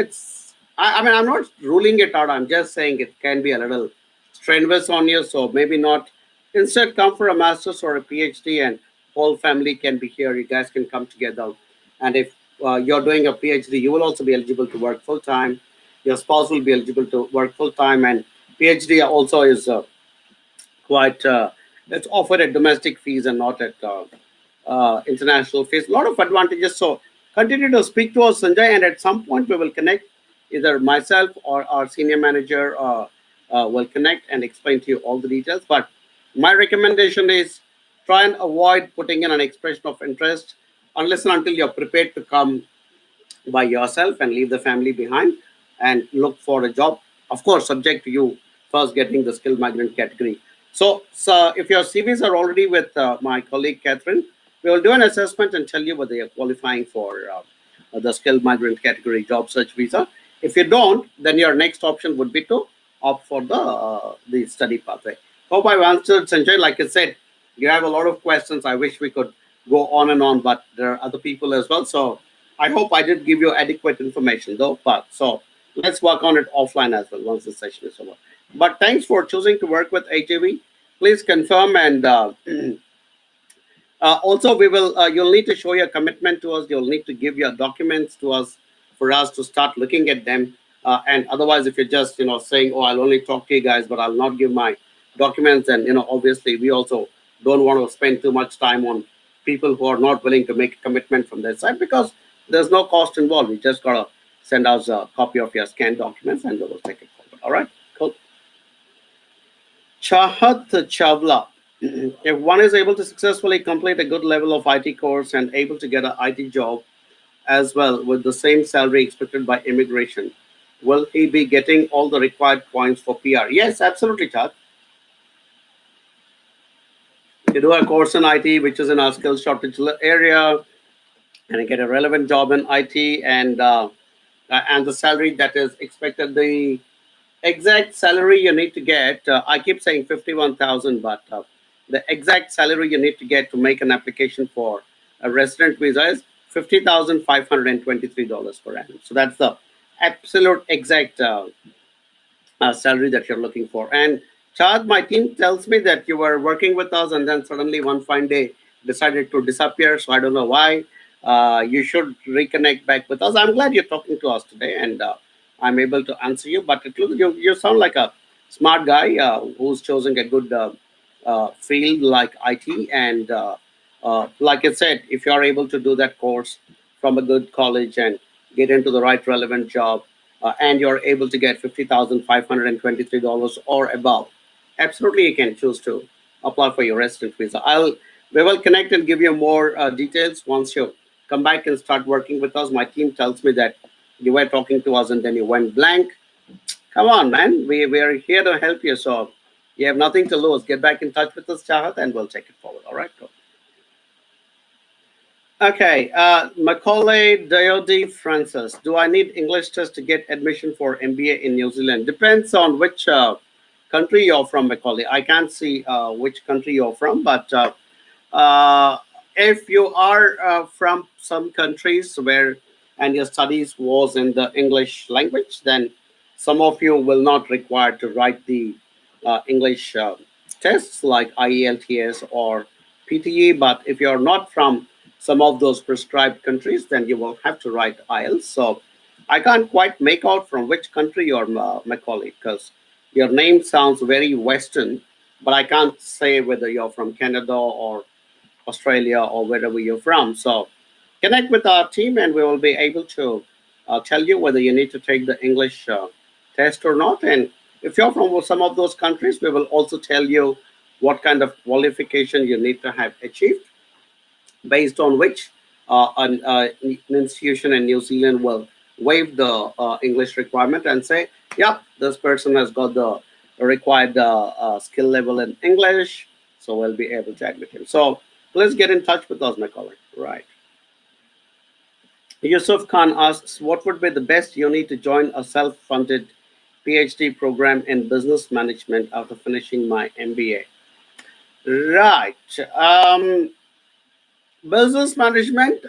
I mean, I'm not ruling it out. I'm just saying it can be a little strenuous on you. So maybe not. Instead, come for a master's or a PhD and whole family can be here. You guys can come together. And if you're doing a PhD, you will also be eligible to work full time. Your spouse will be eligible to work full time, and PhD also is quite. It's offered at domestic fees and not at international fees. A lot of advantages. So continue to speak to us, Sanjay, and at some point we will connect. Either myself or our senior manager will connect and explain to you all the details. But my recommendation is try and avoid putting in an expression of interest unless and until you're prepared to come by yourself and leave the family behind and look for a job. Of course, subject to you first getting the skilled migrant category. So if your CVs are already with my colleague Catherine, we will do an assessment and tell you whether you're qualifying for the skilled migrant category job search visa. If you don't, then your next option would be to opt for the study pathway. Hope I've answered, Sanjay. Like I said, you have a lot of questions. I wish we could go on and on, but there are other people as well. So I hope I did give you adequate information, though. But so let's work on it offline as well once the session is over. But thanks for choosing to work with AJV. Please confirm and also we will. You'll need to show your commitment to us. You'll need to give your documents to us for us to start looking at them. And otherwise, if you're just saying, "Oh, I'll only talk to you guys, but I'll not give my documents," and obviously we also don't want to spend too much time on people who are not willing to make a commitment from their side because there's no cost involved. You just gotta send us a copy of your scanned documents, and we will take it forward. All right, cool. Chahat Chavla. If one is able to successfully complete a good level of IT course and able to get an IT job as well with the same salary expected by immigration, will he be getting all the required points for PR? Yes, absolutely, Chad. You do a course in IT, which is in our skills shortage area, and you get a relevant job in IT, and the salary that is expected, the exact salary you need to get. I keep saying 51,000, but the exact salary you need to get to make an application for a resident visa is $50,523 per annum. So that's the absolute exact salary that you're looking for. And Chad, my team tells me that you were working with us and then suddenly one fine day decided to disappear. So I don't know why. You should reconnect back with us. I'm glad you're talking to us today and I'm able to answer you. But you sound like a smart guy who's chosen a good field like IT. And like I said, if you are able to do that course from a good college and get into the right relevant job, and you're able to get $50,523 or above, absolutely you can choose to apply for your resident visa. We will connect and give you more details once you come back and start working with us. My team tells me that you were talking to us and then you went blank. Come on, man. We are here to help you. So you have nothing to lose. Get back in touch with us, Chahat, and we'll take it forward. All right. Cool. Okay. Macaulay Diode Francis. Do I need English test to get admission for MBA in New Zealand? Depends on which country you're from, Macaulay. I can't see which country you're from, but uh, if you are from some countries where and your studies was in the English language, then some of you will not require to write the English tests like IELTS or PTE. But if you're not from some of those prescribed countries, then you will have to write IELTS. So I can't quite make out from which country you're, my colleague, because your name sounds very Western, but I can't say whether you're from Canada or Australia or wherever you're from. So connect with our team and we will be able to tell you whether you need to take the English test or not. And if you're from some of those countries, we will also tell you what kind of qualification you need to have achieved, based on which an institution in New Zealand will waive the English requirement and say, yep, this person has got the required skill level in English, so we'll be able to admit him. So please get in touch with us, my colleague. Right. Yusuf Khan asks, what would be the best uni to join a self funded PhD program in business management after finishing my MBA? Right. Business management.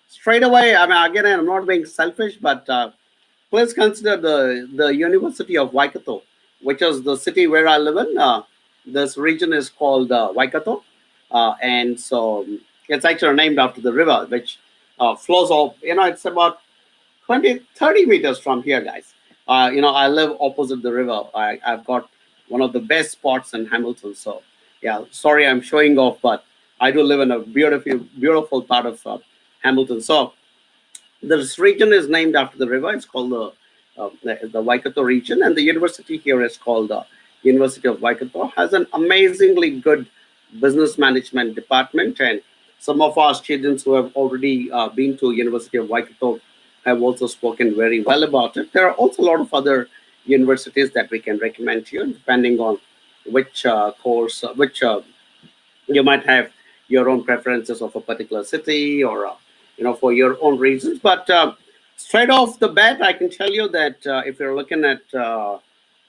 Straight away, I mean, again, I'm not being selfish, but please consider the University of Waikato, which is the city where I live in. This region is called Waikato, and so it's actually named after the river, which flows off. It's about 20-30 meters from here, guys. I live opposite the river. I've got one of the best spots in Hamilton. So, yeah, sorry I'm showing off, but I do live in a beautiful part of Hamilton. So, this region is named after the river. It's called the Waikato region, and the university here is called the University of Waikato. Has an amazingly good business management department, and some of our students who have already been to University of Waikato have also spoken very well about it. There are also a lot of other universities that we can recommend to you, depending on which course, which you might have your own preferences of a particular city or for your own reasons. But straight off the bat, I can tell you that if you're looking at a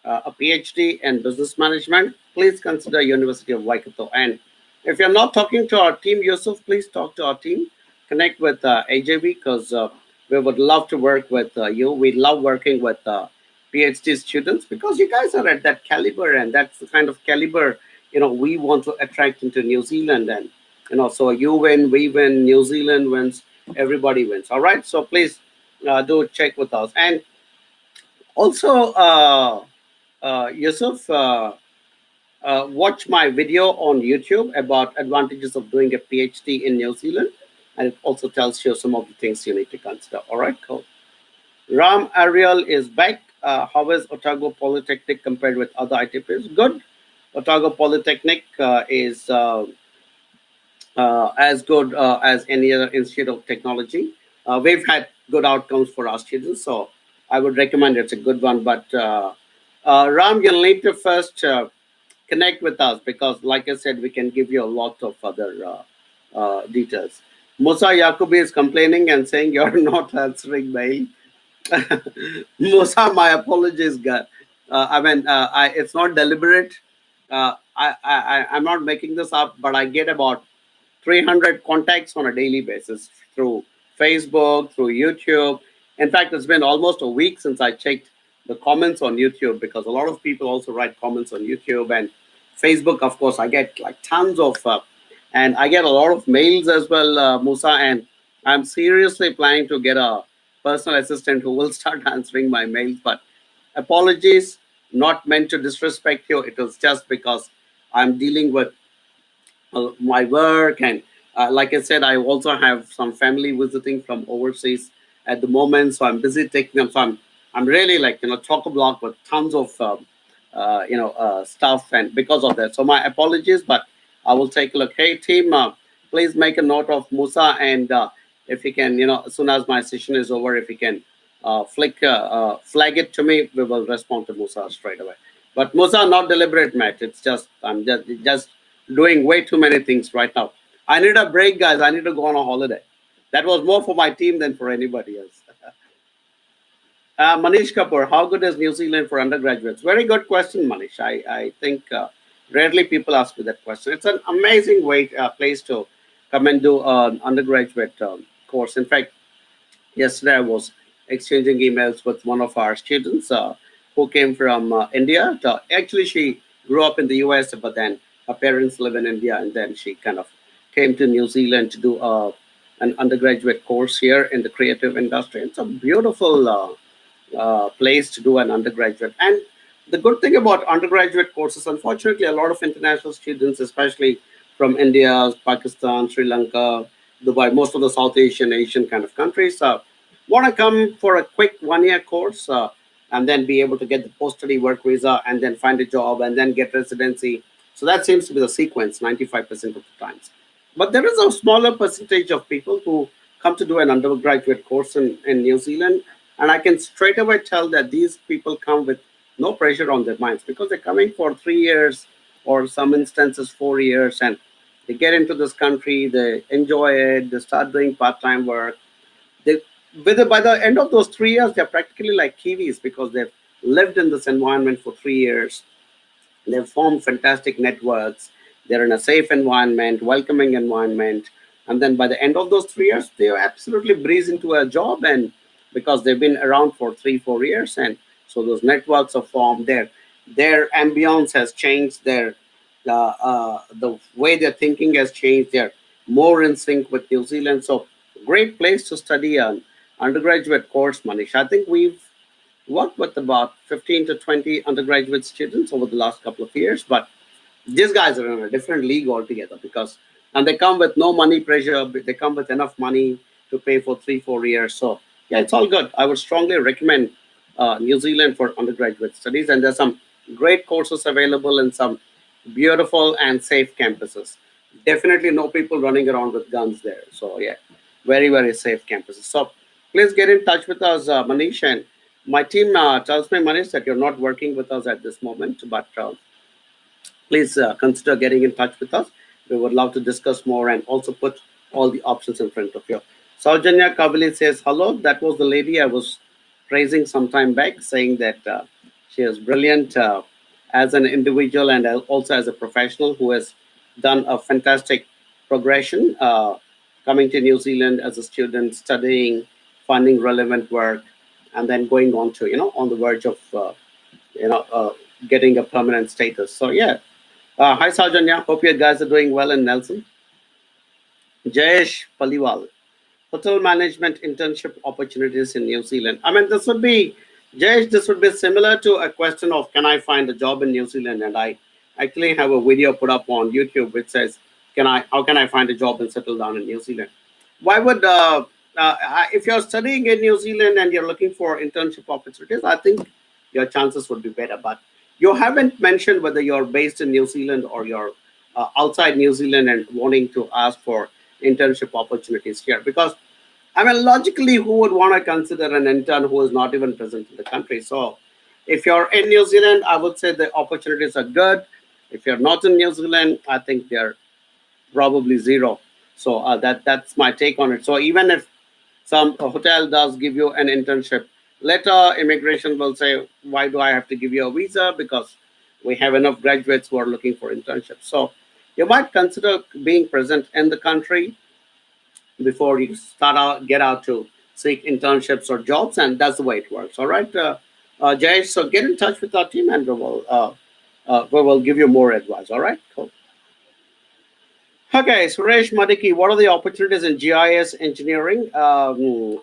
PhD in business management, please consider University of Waikato. And if you're not talking to our team, Yusuf, please talk to our team. Connect with AJV, because we would love to work with you. We love working with PhD students because you guys are at that caliber, and that's the kind of caliber we want to attract into New Zealand. And so you win, we win, New Zealand wins, everybody wins. All right, so please do check with us. And also, Yusuf, watch my video on YouTube about advantages of doing a PhD in New Zealand, and it also tells you some of the things you need to consider. All right, cool. Ram Ariel is back. How is Otago Polytechnic compared with other ITPs? Good. Otago Polytechnic is as good as any other institute of technology. We've had good outcomes for our students, so I would recommend it's a good one. But Ram, you'll need to first connect with us, because, like I said, we can give you a lot of other details. Musa Yakubi is complaining and saying you're not answering mail. Musa, my apologies, God. It's not deliberate. I'm not making this up, but I get about 300 contacts on a daily basis through Facebook, through YouTube. In fact, it's been almost a week since I checked the comments on YouTube, because a lot of people also write comments on YouTube and Facebook. Of course, I get like tons of, and I get a lot of mails as well, Musa. And I'm seriously planning to get a personal assistant who will start answering my mails. But apologies, not meant to disrespect you. It was just because I'm dealing with my work, and like I said, I also have some family visiting from overseas at the moment, so I'm busy taking them. So I'm really like chock a block with tons of stuff, and because of that, so my apologies. But I will take a look. Hey team, please make a note of Musa, and if you can, as soon as my session is over, if you can flag it to me, we will respond to Musa straight away. But Musa, not deliberate, Matt. It's just I'm just doing way too many things right now. I need a break, guys. I need to go on a holiday. That was more for my team than for anybody else. Manish Kapoor, how good is New Zealand for undergraduates? Very good question, Manish. I think rarely people ask me that question. It's an amazing place to come and do an undergraduate course. In fact, yesterday I was exchanging emails with one of our students. who came from India. Actually, she grew up in the US, but then her parents live in India, and then she kind of came to New Zealand to do an undergraduate course here in the creative industry. It's a beautiful place to do an undergraduate. And the good thing about undergraduate courses, unfortunately, a lot of international students, especially from India, Pakistan, Sri Lanka, Dubai, most of the South Asian kind of countries, want to come for a quick 1 year course and then be able to get the post study work visa and then find a job and then get residency. So that seems to be the sequence 95% of the times. But there is a smaller percentage of people who come to do an undergraduate course in New Zealand. And I can straight away tell that these people come with no pressure on their minds because they're coming for 3 years or some instances 4 years, and they get into this country, they enjoy it, they start doing part-time work. They, by the end of those 3 years, they're practically like Kiwis because they've lived in this environment for 3 years. They've formed fantastic networks. They're in a safe environment, welcoming environment. And then by the end of those 3 years, they absolutely breeze into a job. And because they've been around for 3, 4 years, and so those networks are formed. Their ambience has changed. The way they're thinking has changed. They're more in sync with New Zealand. So great place to study an undergraduate course, Manish. I think we've worked with about 15 to 20 undergraduate students over the last couple of years, but these guys are in a different league altogether because, and they come with no money pressure. They come with enough money to pay for 3, 4 years. So yeah, it's all good. I would strongly recommend New Zealand for undergraduate studies, and there's some great courses available in some beautiful and safe campuses. Definitely no people running around with guns there. So yeah, very safe campuses. So please get in touch with us, Manish, and my team tells me, Manish, that you're not working with us at this moment, but please consider getting in touch with us. We would love to discuss more and also put all the options in front of you. Saujanya Kavali says, hello, that was the lady I was praising some time back, saying that she is brilliant as an individual and also as a professional who has done a fantastic progression coming to New Zealand as a student, studying, finding relevant work, and then going on to, on the verge of, you know, uh, getting a permanent status. So, yeah, hi, Saujanya. Hope you guys are doing well in Nelson. Jayesh Paliwal, hotel management internship opportunities in New Zealand. I mean, this would be, Jayesh, this would be similar to a question of can I find a job in New Zealand? And I actually have a video put up on YouTube which says, how can I find a job and settle down in New Zealand? Why would, if you're studying in New Zealand and you're looking for internship opportunities, I think your chances would be better. But you haven't mentioned whether you're based in New Zealand or you're outside New Zealand and wanting to ask for internship opportunities here. Because, I mean, logically, who would want to consider an intern who is not even present in the country? So, if you're in New Zealand, I would say the opportunities are good. If you're not in New Zealand, I think they're probably zero. So that's my take on it. So even if some hotel does give you an internship, later immigration will say, why do I have to give you a visa? Because we have enough graduates who are looking for internships. So you might consider being present in the country before you start out, get out to seek internships or jobs, and that's the way it works. All right, Jay. So get in touch with our team, and we will give you more advice. All right, cool. Okay, Suresh Madiki, what are the opportunities in GIS engineering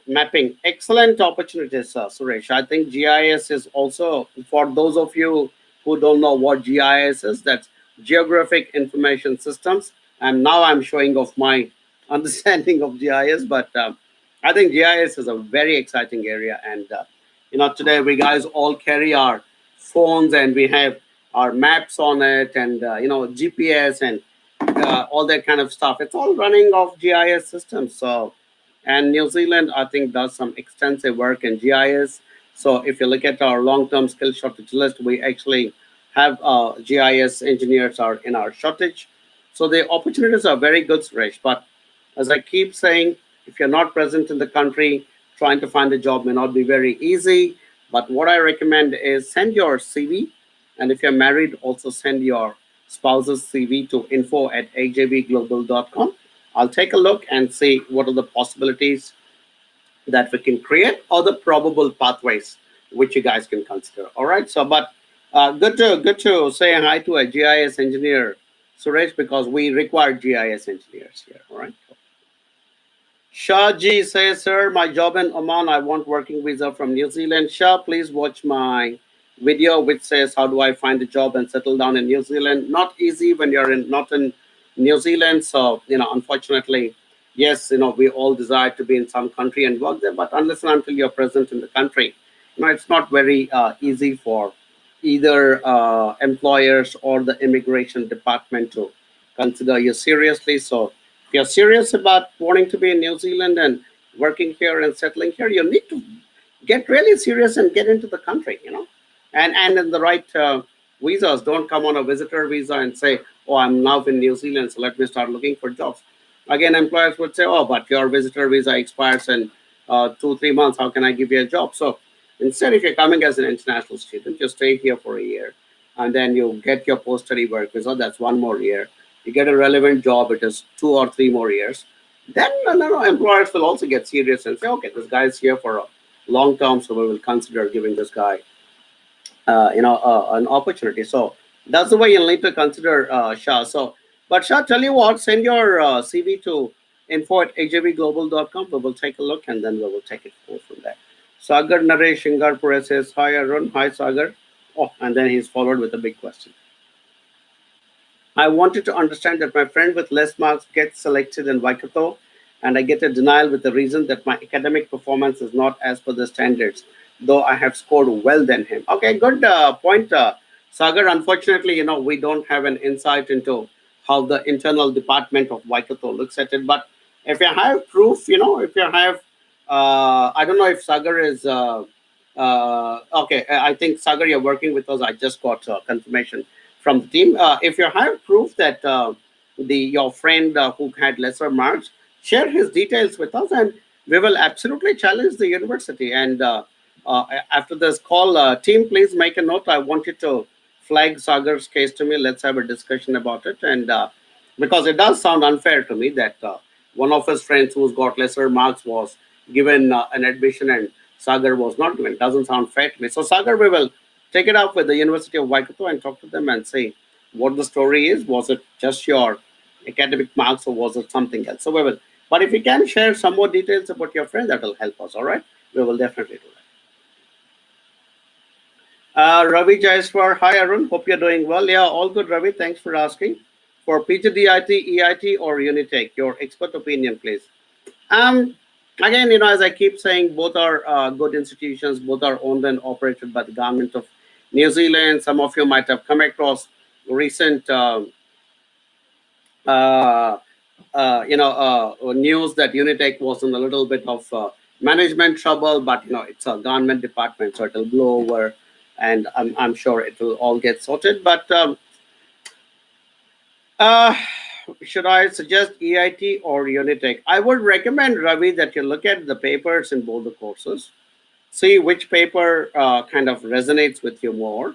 mapping? Excellent opportunities, Suresh. I think GIS is also, for those of you who don't know what GIS is, that's Geographic Information Systems. And now I'm showing off my understanding of GIS, but I think GIS is a very exciting area. And, today we guys all carry our phones and we have our maps on it and, GPS and all that kind of stuff. It's all running off GIS systems. So, and New Zealand, I think, does some extensive work in GIS. So, if you look at our long-term skill shortage list, we actually have GIS engineers are in our shortage. So the opportunities are very good, Suresh. But as I keep saying, if you're not present in the country, trying to find a job may not be very easy. But what I recommend is send your CV, and if you're married, also send your spouse's CV to info@ajbglobal.com. I'll take a look and see what are the possibilities that we can create or the probable pathways which you guys can consider. All right. So, but good to say hi to a GIS engineer, Suresh, because we require GIS engineers here. All right. Shah Ji says, Sir, my job in Oman, I want working visa from New Zealand. Shah, please watch my video which says, how do I find a job and settle down in New Zealand? Not easy when you're not in New Zealand. So, unfortunately, yes, we all desire to be in some country and work there, but unless and until you're present in the country, it's not very easy for either employers or the immigration department to consider you seriously. So, if you're serious about wanting to be in New Zealand and working here and settling here, you need to get really serious and get into the country, and in the right visas. Don't come on a visitor visa and say, "Oh, I'm now in New Zealand, so let me start looking for jobs." Again, employers would say, "Oh, but your visitor visa expires in 2 3 months. How can I give you a job?" So instead, if you're coming as an international student, you stay here for a year, and then you get your post-study work visa. That's 1 more year. You get a relevant job. It is 2 or 3 more years. Then employers will also get serious and say, "Okay, this guy is here for a long term, so we will consider giving this guy an opportunity." So that's the way you'll need to consider, Shah. So, but Shah, tell you what, send your CV to info@ajvglobal.com. We will take a look and then we will take it forward from there. Sagar Naresh Shingarpur says, Hi Arun, hi Sagar. Oh, and then he's followed with a big question. I wanted to understand that my friend with less marks gets selected in Waikato, and I get a denial with the reason that my academic performance is not as per the standards, though I have scored well than him. Okay, good point, Sagar. Unfortunately, we don't have an insight into how the internal department of Waikato looks at it. But if you have proof, if you have, I don't know if Sagar is. Okay, I think Sagar, you're working with us. I just got confirmation from the team. If you have proof that the your friend who had lesser marks, share his details with us, and we will absolutely challenge the university. And after this call, team, please make a note. I want you to flag Sagar's case to me. Let's have a discussion about it. And because it does sound unfair to me that one of his friends who's got lesser marks was given an admission and Sagar was not given. Doesn't sound fair to me. So Sagar, we will take it up with the University of Waikato and talk to them and say what the story is. Was it just your academic marks or was it something else? So we will. But if you can share some more details about your friend, that will help us. All right, we will definitely do that. Ravi Jaiswar, hi Arun. Hope you're doing well. Yeah, all good, Ravi. Thanks for asking. For PGDIT, EIT, or Unitech, your expert opinion, please. Um, Again, as I keep saying, both are good institutions. Both are owned and operated by the government of New Zealand. Some of you might have come across recent, uh, news that Unitech was in a little bit of management trouble, but it's a government department, so it'll blow over, and I'm sure it will all get sorted. But uh, should I suggest EIT or Unitech? I would recommend, Ravi, that you look at the papers in both the courses, see which paper kind of resonates with you more.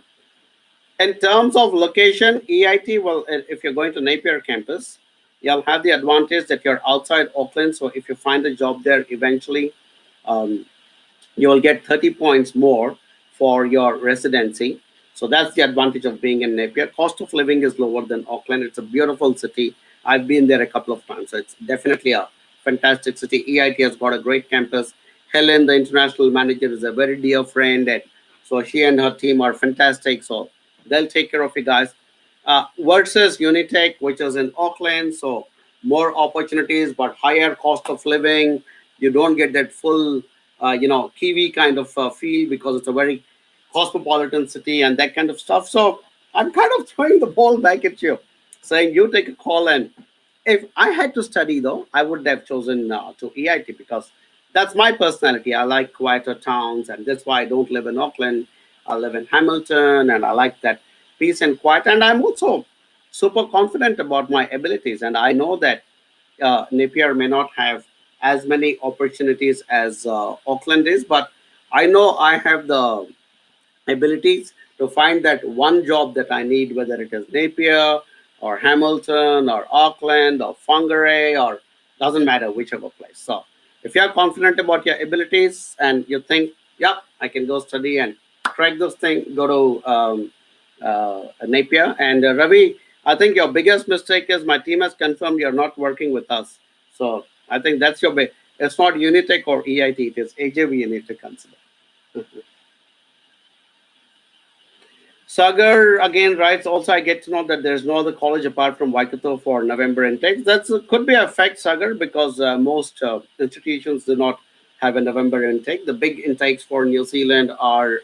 In terms of location, EIT, well, if you're going to Napier campus, you'll have the advantage that you're outside Auckland. So if you find a job there eventually, um, you will get 30 points more for your residency. So that's the advantage of being in Napier. Cost of living is lower than Auckland. It's a beautiful city. I've been there a couple of times. So it's definitely a fantastic city. EIT has got a great campus. Helen, the international manager, is a very dear friend. And so she and her team are fantastic. So they'll take care of you guys. Versus Unitech, which is in Auckland. So more opportunities, but higher cost of living. You don't get that full Kiwi kind of feel because it's a very cosmopolitan city and that kind of stuff. So I'm kind of throwing the ball back at you, saying you take a call. And if I had to study, though, I would have chosen to EIT because that's my personality. I like quieter towns, and that's why I don't live in Auckland. I live in Hamilton, and I like that peace and quiet. And I'm also super confident about my abilities, and I know that Napier may not have as many opportunities as Auckland is, but I know I have the abilities to find that one job that I need, whether it is Napier or Hamilton or Auckland or Whangarei doesn't matter whichever place. So if you are confident about your abilities and you think Yeah, I can go study and crack this thing. Go to Napier and Ravi. I think your biggest mistake is my team has confirmed you're not working with us. So I think that's your big. It's not Unitech or EIT. It is AJV you need to consider. Sagar again writes, also I get to know that there's no other college apart from Waikato for November intakes. That could be a fact, Sagar, because most institutions do not have a November intake. The big intakes for New Zealand are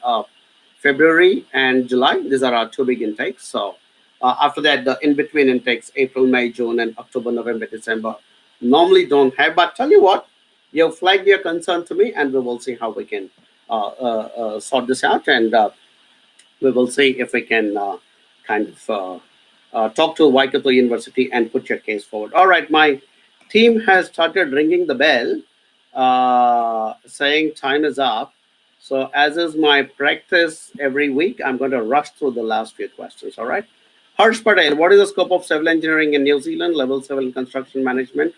February and July. These are our two big intakes. So after that, the in-between intakes, April, May, June, and October, November, December, normally don't have. But tell you what, you flagged your concern to me, and we will see how we can sort this out. And we will see if we can kind of talk to Waikato University and put your case forward. All right, my team has started ringing the bell, saying time is up. So, as is my practice every week, I'm going to rush through the last few questions. All right. Harsh Patel, what is the scope of civil engineering in New Zealand, level 7 construction management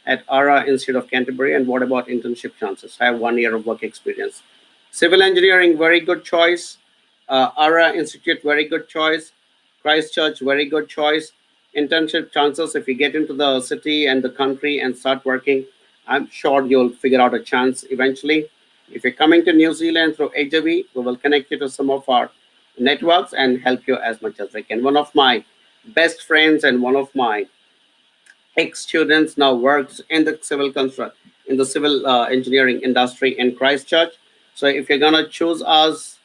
at ARA instead of Canterbury? And what about internship chances? I have 1 year of work experience. Civil engineering, very good choice. ARA Institute, very good choice. Christchurch, very good choice. Internship chances, if you get into the city and the country and start working, I'm sure you'll figure out a chance eventually. If you're coming to New Zealand through HAV, we will connect you to some of our networks and help you as much as we can. One of my best friends and one of my ex-students now works in the civil construct in the civil engineering industry in Christchurch. So if you're gonna choose us,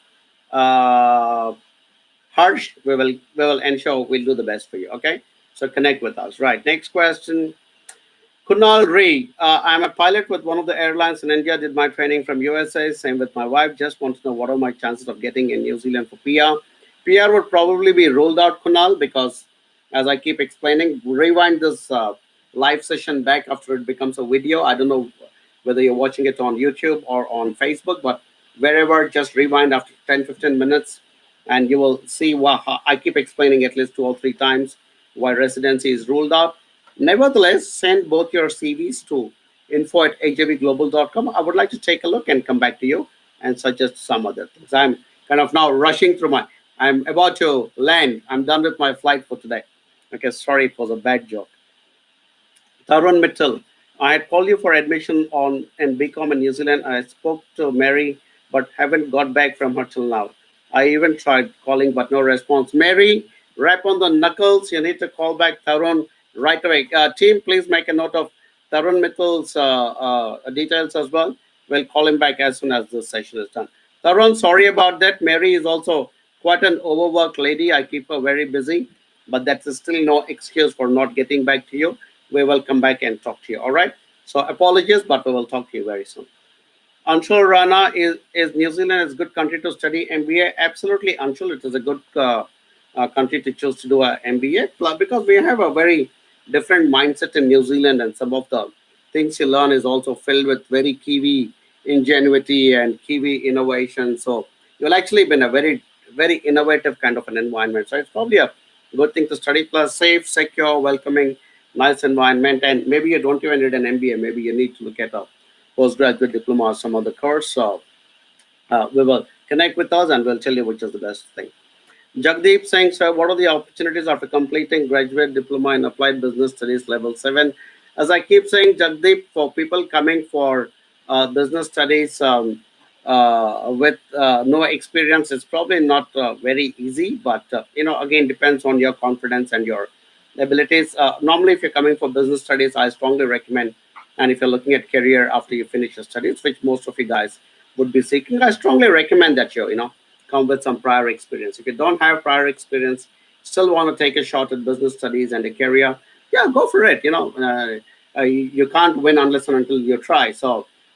uh, Harsh, we will ensure we'll do the best for you. Okay, so connect with us. Right. Next question. Kunal Ree, I'm a pilot with one of the airlines in India. Did my training from USA. Same with my wife. Just want to know what are my chances of getting in New Zealand for PR. PR would probably be ruled out, Kunal, because as I keep explaining, rewind this live session back after it becomes a video. I don't know whether you're watching it on YouTube or on Facebook, but wherever, just rewind after 10, 15 minutes, and you will see what I keep explaining at least 2 or 3 times why residency is ruled out. Nevertheless, send both your CVs to info@ajvglobal.com. I would like to take a look and come back to you and suggest some other things. I'm kind of now rushing through I'm about to land. I'm done with my flight for today. Okay, sorry, it was a bad joke. Tarun Mitchell, I had called you for admission on in BCom in New Zealand. I spoke to Mary, but haven't got back from her till now. I even tried calling, but no response. Mary, rap on the knuckles. You need to call back Tarun right away. Team, please make a note of Tarun Mitchell's details as well. We'll call him back as soon as this session is done. Tarun, sorry about that. Mary is also quite an overworked lady. I keep her very busy, but that's still no excuse for not getting back to you. We will come back and talk to you. All right. So apologies, but we will talk to you very soon. Anshul Rana, is New Zealand is a good country to study MBA? Absolutely, Anshul, it is a good country to choose to do a MBA because we have a very different mindset in New Zealand, and some of the things you learn is also filled with very Kiwi ingenuity and Kiwi innovation. So you'll actually be in a very innovative kind of an environment. So it's probably a good thing to study. Plus, safe, secure, welcoming, nice environment, and maybe you don't even need an MBA. Maybe you need to look at a postgraduate diploma or some other course. So we will connect with us and we'll tell you which is the best thing. Jagdeep saying, sir, what are the opportunities after completing graduate diploma in applied business studies level 7? As I keep saying, Jagdeep, for people coming for business studies with no experience, it's probably not very easy, but again, depends on your confidence and your abilities. Normally, if you're coming for business studies, I strongly recommend, and if you're looking at career after you finish your studies, which most of you guys would be seeking, I strongly recommend that you come with some prior experience. If you don't have prior experience, still want to take a shot at business studies and a career, yeah, go for it. You can't win unless and until you try.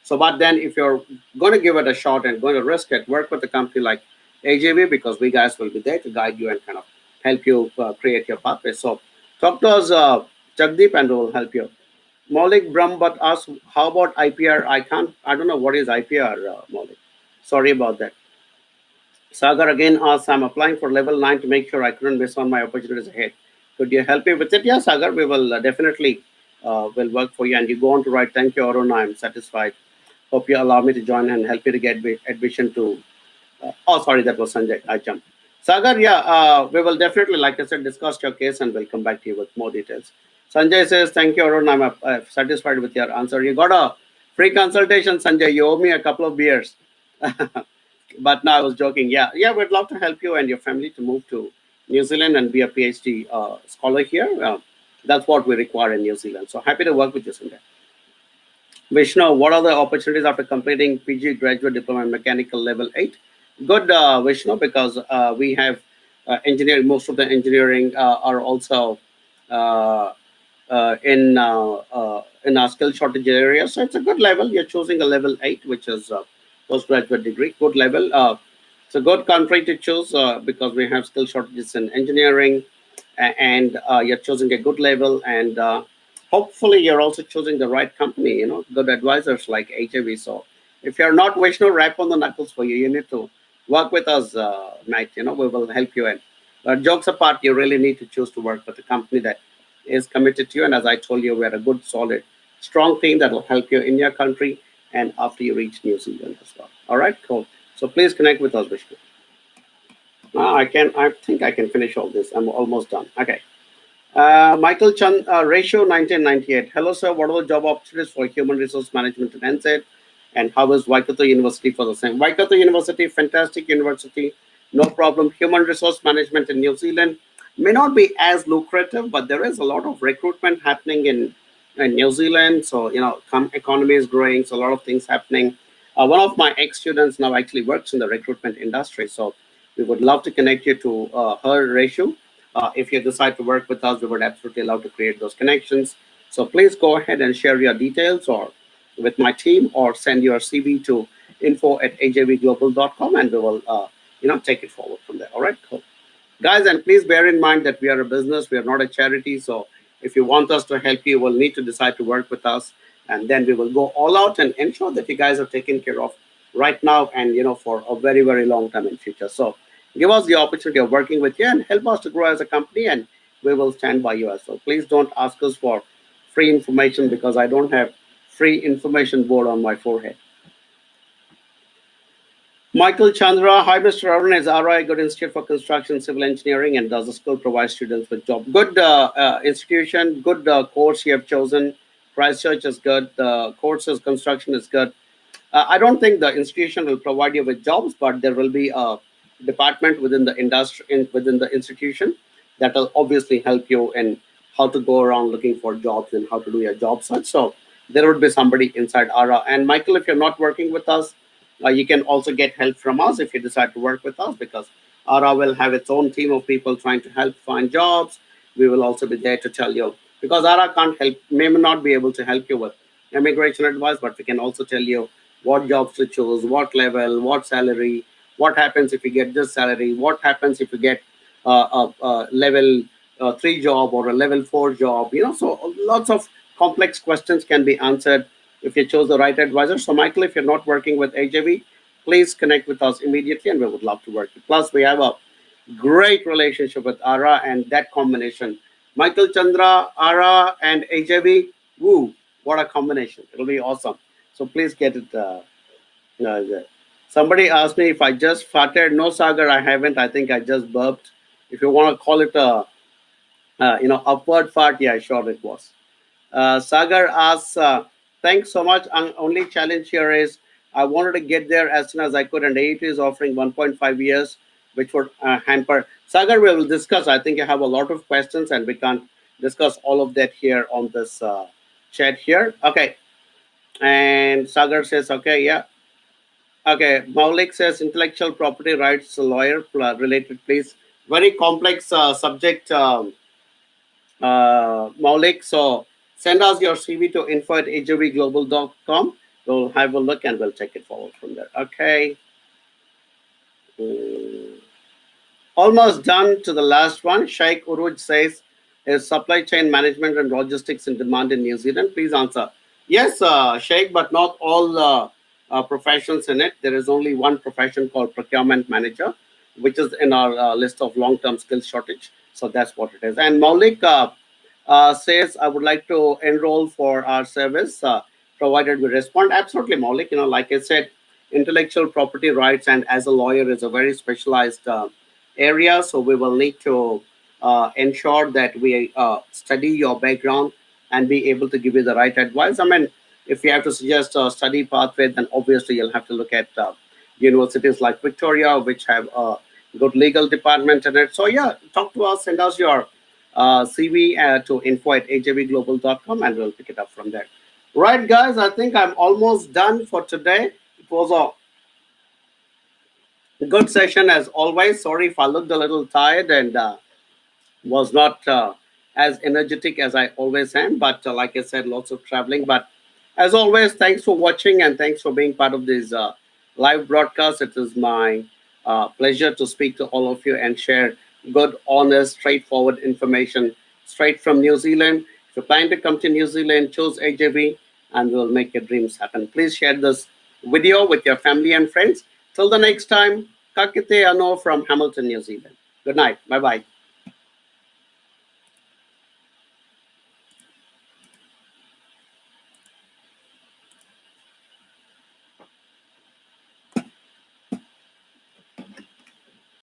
But then if you're going to give it a shot and going to risk it, work with a company like AJV because we guys will be there to guide you and kind of help you create your pathway. So talk to us, Jagdeep, and we'll help you. Maulik Brahm, but ask, how about IPR? I don't know what is IPR, Maulik. Sorry about that. Sagar again asks, I'm applying for level 9 to make sure I couldn't miss on my opportunities ahead. Could you help me with it? Yeah, Sagar, we will definitely will work for you. And you go on to write, thank you, Arun, I'm satisfied. Hope you allow me to join and help you to get admission to. Oh, sorry, that was Sanjay. I jumped. Sagar, yeah, we will definitely, like I said, discuss your case and we'll come back to you with more details. Sanjay says, thank you, Arun. I'm satisfied with your answer. You got a free consultation, Sanjay. You owe me a couple of beers. But no, I was joking. Yeah, yeah, we'd love to help you and your family to move to New Zealand and be a PhD scholar here. That's what we require in New Zealand. So happy to work with you, Sanjay. Vishnu, what are the opportunities after completing PG graduate diploma in mechanical level 8? Good, Vishnu, because we have engineering, most of the engineering are also uh, in our skill shortage area. So it's a good level. You're choosing a level 8, which is postgraduate degree, good level. It's a good country to choose because we have skill shortages in engineering, and you're choosing a good level, and hopefully you're also choosing the right company. Good advisors like HAV. So if you're not Vishnu, rap on the knuckles for you. You need to work with us, Mike. We will help you. And jokes apart, you really need to choose to work with a company that is committed to you. And as I told you, we're a good, solid, strong team that will help you in your country and after you reach New Zealand as well. All right, cool. So please connect with us, Vishnu. I can. I think I can finish all this. I'm almost done. Okay. Michael Chand, ratio 1998. Hello, sir. What are the job opportunities for human resource management in NZ? And how is Waikato University for the same? Waikato University, fantastic university. No problem. Human resource management in New Zealand may not be as lucrative, but there is a lot of recruitment happening in New Zealand. So, economy is growing. So, a lot of things happening. One of my ex students now actually works in the recruitment industry. So, we would love to connect you to her ratio. If you decide to work with us, we would absolutely love to create those connections. So please go ahead and share your details or with my team or send your CV to info@ajvglobal.com and we will take it forward from there. All right, cool. Guys, and please bear in mind that we are a business, we are not a charity. So if you want us to help you, you will need to decide to work with us. And then we will go all out and ensure that you guys are taken care of right now and for a very, very long time in future. So give us the opportunity of working with you and help us to grow as a company and we will stand by you as well. Please don't ask us for free information because I don't have free information board on my forehead. Michael Chandra, hi Mr. Arun, is RI good institute for construction civil engineering and does the school provide students with job? Good institution, good course you have chosen. Christchurch is good. The courses construction is good. I don't think the institution will provide you with jobs, but there will be a department within the industry, within the institution, that will obviously help you in how to go around looking for jobs and how to do your job search. So there would be somebody inside ARA. And Michael, if you're not working with us, you can also get help from us if you decide to work with us because ARA will have its own team of people trying to help find jobs. We will also be there to tell you because ARA can't help, may not be able to help you with immigration advice, but we can also tell you what jobs to choose, what level, what salary, what happens if you get this salary, what happens if you get a level 3 job or a level 4 job. So lots of complex questions can be answered if you chose the right advisor. So, Michael, if you're not working with AJV, please connect with us immediately and we would love to work with you. Plus, we have a great relationship with ARA and that combination. Michael Chandra, ARA, and AJV, woo, what a combination. It'll be awesome. So please get it. Somebody asked me if I just farted. No, Sagar, I haven't. I think I just burped. If you want to call it a, upward fart, yeah, sure it was. Sagar asks, thanks so much. Only challenge here is I wanted to get there as soon as I could, and AET is offering 1.5 years, which would hamper. Sagar, we will discuss. I think you have a lot of questions, and we can't discuss all of that here on this chat here. Okay. And Sagar says, okay, yeah. Okay. Maulik says, intellectual property rights lawyer related, please. Very complex subject. Maulik. So send us your CV to info@ajvglobal.com. We'll have a look and we'll take it forward from there. Okay. Mm. Almost done to the last one. Sheikh Uruj says, is supply chain management and logistics in demand in New Zealand? Please answer. Yes, Sheikh, but not all professions in it. There is only one profession called procurement manager, which is in our list of long-term skills shortage. So that's what it is. And Maulik says, I would like to enroll for our service. provided we respond. Absolutely, Maulik. Like I said, intellectual property rights and as a lawyer is a very specialized area. So we will need to ensure that we study your background and be able to give you the right advice. I mean, if you have to suggest a study pathway, then obviously you'll have to look at universities like Victoria, which have a good legal department in it. So yeah, talk to us, send us your CV to info@ajvglobal.com, and we'll pick it up from there. Right, guys, I think I'm almost done for today. It was a good session as always. Sorry if I looked a little tired and was not as energetic as I always am. But like I said, lots of traveling. But as always, thanks for watching and thanks for being part of this live broadcast. It is my pleasure to speak to all of you and share good, honest, straightforward information straight from New Zealand. If you're planning to come to New Zealand, choose AJV and we'll make your dreams happen. Please share this video with your family and friends. Till the next time, Kakite Ano from Hamilton, New Zealand. Good night. Bye bye.